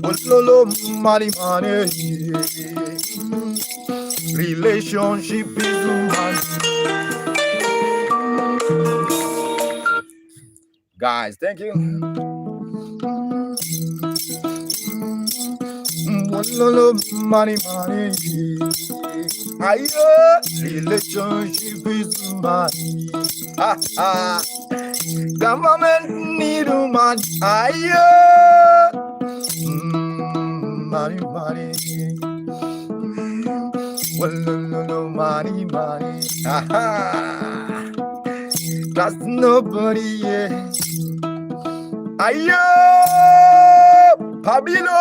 Ololo money. Relationship is money. Guys, thank you. Money. Relationship is money. Government need money. Money. Money. Trust nobody. Pabilo.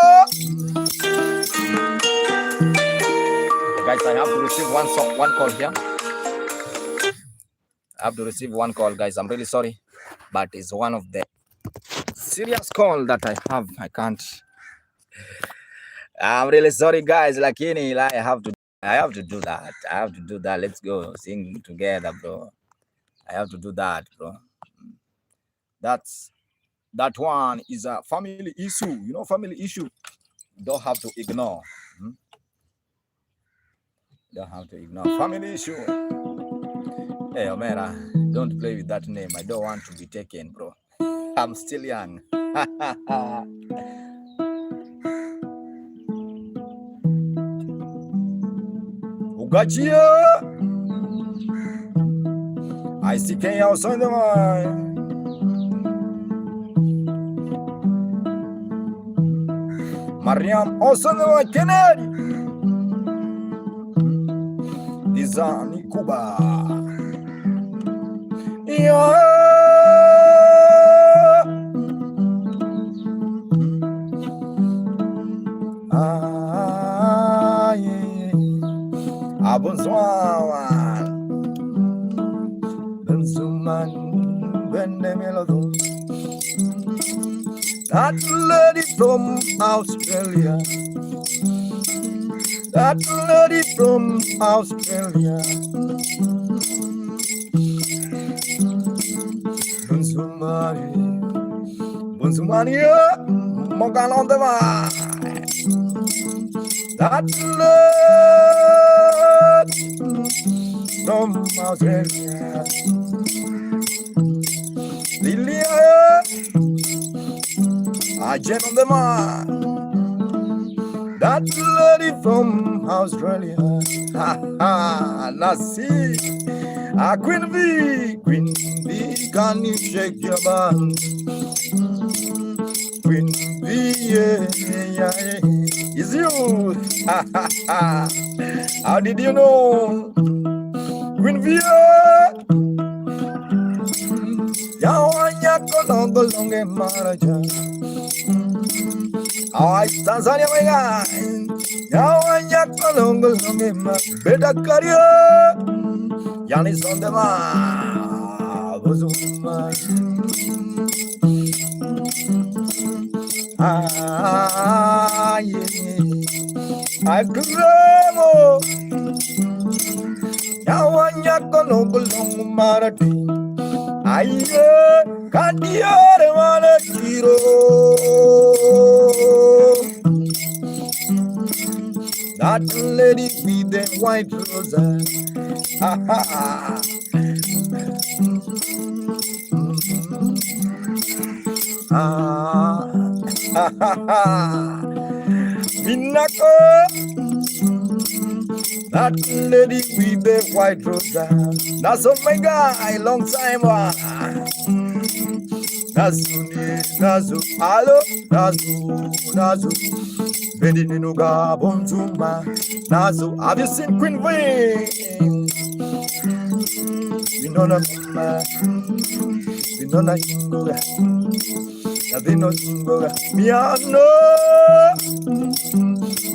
Guys, I have to receive one call here. I have to receive one call, guys. I'm really sorry, but it's one of the serious call that I have. I can't. I'm really sorry, guys. Lakini, I have to do that. I have to do that. Let's go sing together, bro. I have to do that, bro. That one is a family issue. You know, family issue. Don't have to ignore. Don't have to ignore family issue. Hey, Omera, don't play with that name. I don't want to be taken, bro. I'm still young. Ugachia. I see Kenya also in the mind. Mariam also in the mind. Kennedy. Izani Kuba. Yeah. Abonsoir. Benzuman Benemelodo. That lady from Australia. That lady from Australia. Bonsumani, Mogan on the line. That lady from Australia. Lilia, I jet on the man. That lady from Australia. Nasi. Queen V, can you shake your band? Queen V, yeah. It's you. How did you know? Queen V, Yawanya kolongo longe maraja. Ay, Tanzania, my guy. Yawanya kolongo longe ma. Beta career. Yanis on the ma. Buzuma. Yeah. I cremo. Yawanya kolongo longe maraja. Aye, candiare male tiro. That lady with the white roses. Ha ha ha. Ha ha ha. Minako. That lady with the white roses. That's all my guy, long time. Nazu, hello, Nazu. Bendinuga Bonzuma. Nazu, have you seen Queen V? We know na mama. We know na jingoga. We know jingoga. Me no.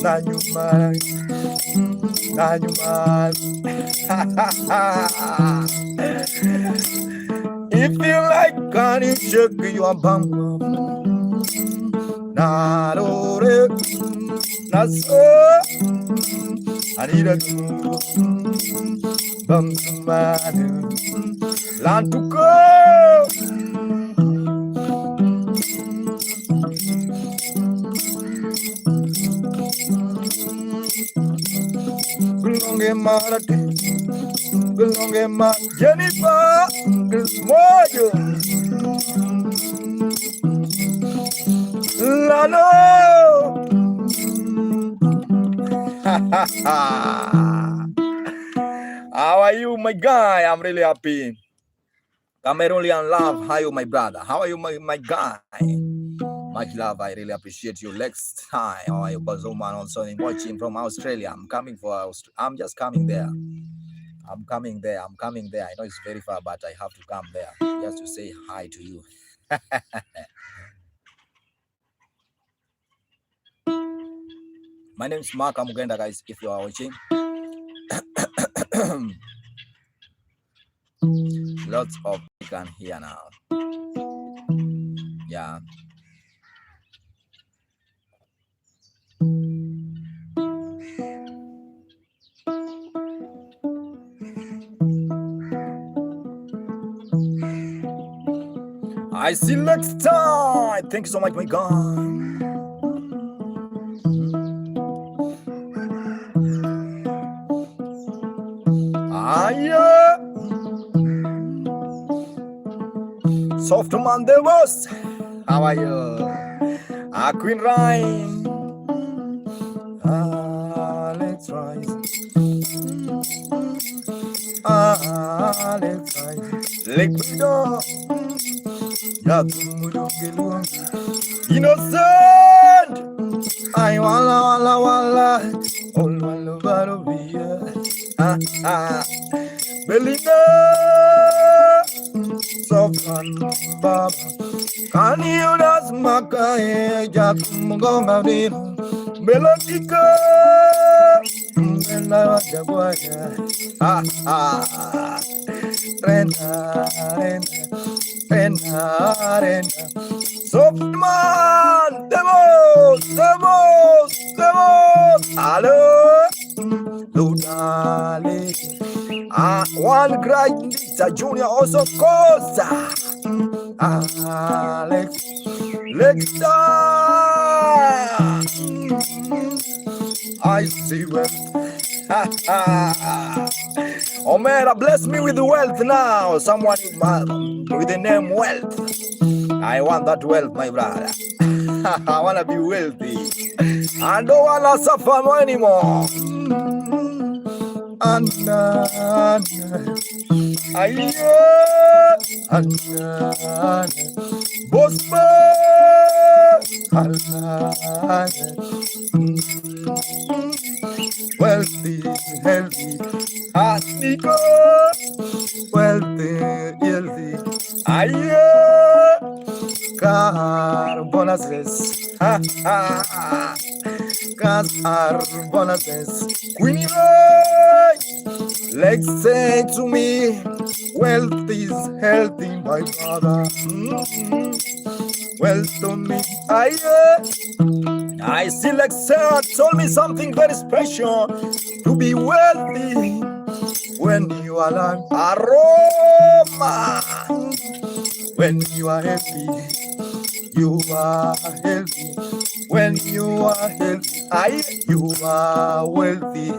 Na nyuma. If you like, can you shake your bum? Narore, naso, I need a bum man, land to go. Belonge ma, Jennifer, Moyo, Lano. How are you, my guy? I'm really happy. Cameroonian love. How are you, my brother? How are you, my guy? Much love. I really appreciate you. Next time, how are you, Bazoman? Also watching from Australia. I'm just coming there. I'm coming there. I know it's very far, but I have to come there just to say hi to you. My name is Mark Amugenda, guys, if you are watching. Lots of you can hear now. Yeah. I see you next time. Thank you so much, my God. Soft man the boss. How are you? Queen Rhyme. Let's rise. Let's rise. Liquido. Innocent. I wala. All wala barovia. Belinda. Sofran Baba. Can you dance Makae Jakumgonga Vino? Melodica. Bella Jaguaya. Rena. Softman, demos. Hello, Ludale. One great Junior also Costa. Alex, I see wealth. Omera, bless me with wealth now. Someone with the name Wealth. I want that wealth, my brother. I want to be wealthy. I don't want to suffer no anymore. Aye, Allah, Bosma, Allah, wealthy, healthy, happy, wealthy, healthy. Aye, carbonases, ha ha, carbonases. Queenie, let's say to me, wealth is healthy, my brother. Wealth to me, I see like Sarah told me something very special. To be wealthy when you are like aroma. When you are healthy, you are healthy. When you are healthy, you are wealthy.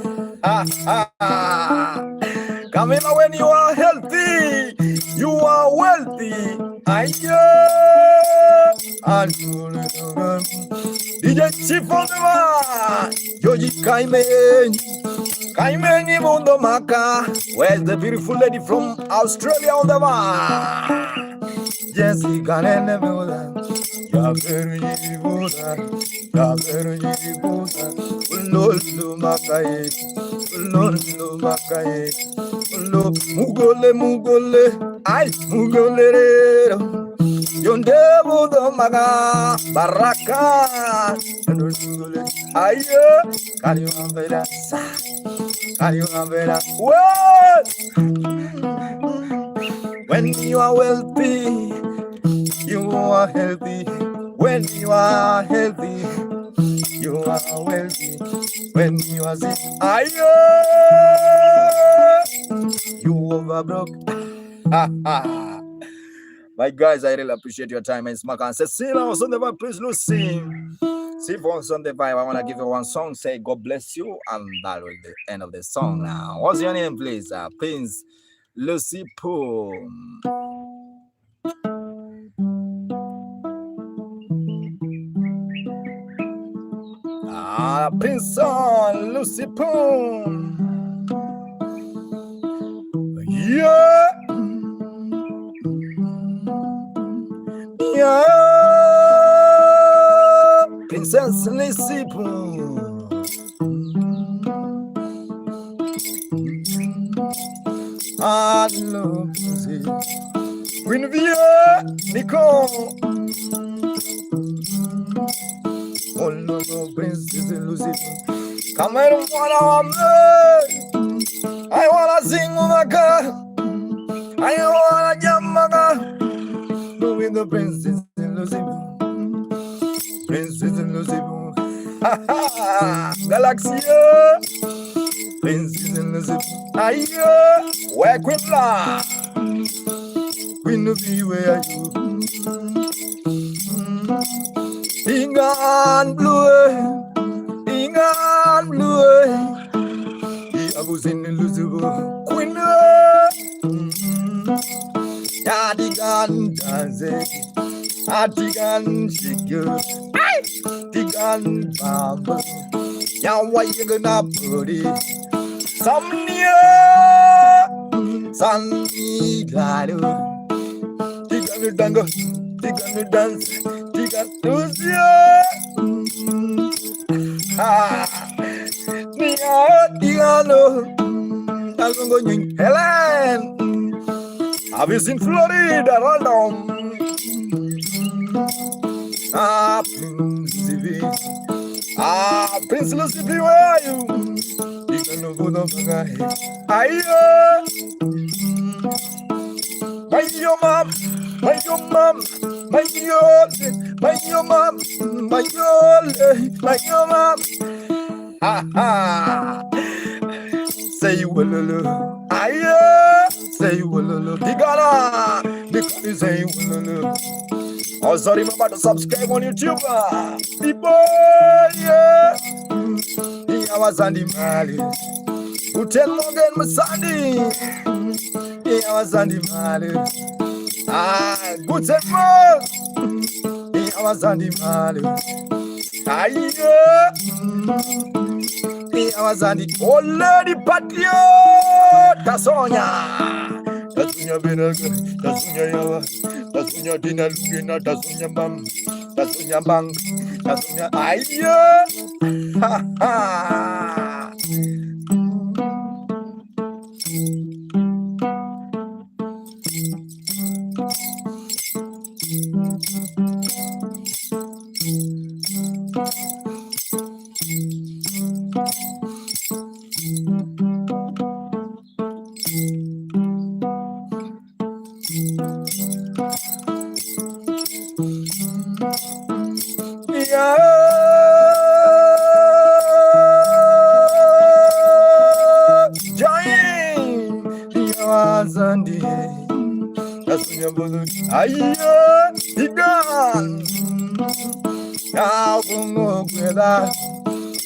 Camila, when you are healthy, you are wealthy. DJ Chief on the man, Joji Kaimeni Mundo Maka. Where's the beautiful lady from Australia on the man? Jessica Nenebuda, Yaberu Yibuda, Yaberu Yibuda, Lulu Makaye, Lulu Makaye, Mugole, ay, Mugole, Yondebuda Maga, Baraka, Ayo, Kariwambera, Kariwambera, what? When you are wealthy, you are healthy. When you are healthy, you are wealthy. When you are sick, you overbroke. My guys, I really appreciate your time. And Smack and Cecilia was on the vibe. Please, Lucy. See what's on the vibe. I want to give you one song. Say God bless you, and that will be the end of the song. Now, what's your name, please? Prince Lucy Poom. Prince Lucy Poom. Yeah. Yeah. Princess Lucy Poom. I love it. Queen Via, Nicole. Oh no, Princess Lucy. Come here, I wanna sing my girl. I wanna jump my girl. With the Princess Lucy. Princess Lucy. Galaxy. Princess Lucy. Where Queen La? Queen of you, where are you? Pink and blue, pink and blue. I was in the Lucifer. Queen, Yadigan dancing, Adigan shake, Digan bamba. Now why you gonna put it? Some near, Sunny Gado, Digan dango, Digan dance, Digan Lucia. Diano, Helen. Have you seen Florida? Random. Prince Lucy, where are you? You can know who the guy. My your mom, my your mom, my your mom, my your mom. Say you will say you will Digana, because say you will. Oh, sorry, I'm about to subscribe on YouTube. People, yeah. I was on the Mali. Who tell Morgan Masani? I was on the Mali. Good and more. I was on the Mali. I was on the old lady patio. Tasonia. Tasunya Binaga, Tasunya Yawa, Tasunya Dina Lugina, Tasunya Bam, Tasunya Bang, Tasunya Aya. Ha ha.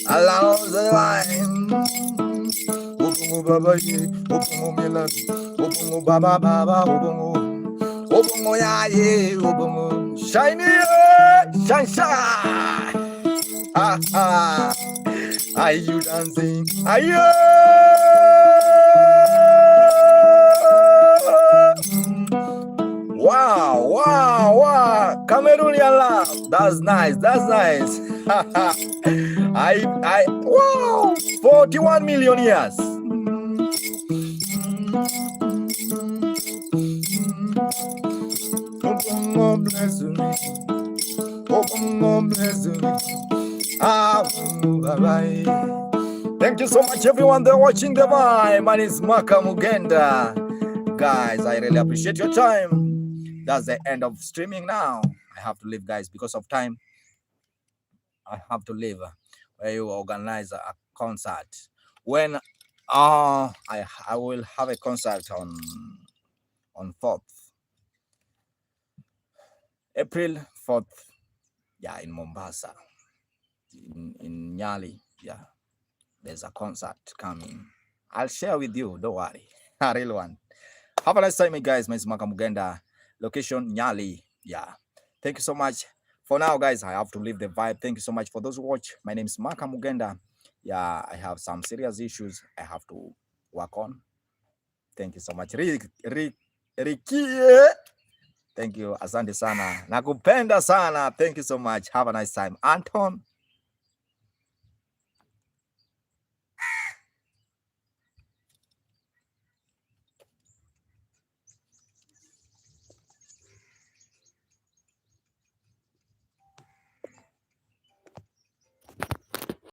Allows the line. Obumu baba ye, obumu mila, obumu baba baba, obumu ya ye, obumu shiny, shine shine. Ha ha. Are you dancing? Are you? Wow, wow, wow. Cameroonian love. That's nice. That's nice. Wow. 41 million years. Oh, bless me. Oh, bless me. Bye-bye. Thank you so much, everyone. They're watching the vibe. My name is Maka Mugenda. Guys, I really appreciate your time. That's the end of streaming now. I have to leave, guys, because of time. I have to leave where you organize a concert. When I will have a concert on 4th April 4th. Yeah, in Mombasa, in Nyali. Yeah, there's a concert coming. I'll share with you. Don't worry. A real one. Have a nice time, guys. My name is Maka Mugenda. Location Nyali. Yeah. Thank you so much. For now, guys, I have to leave the vibe. Thank you so much for those who watch. My name is Maka Mugenda. Yeah, I have some serious issues I have to work on. Thank you so much. Ricky. Thank you. Asante sana. Nakupenda sana. Thank you so much. Have a nice time. Anton.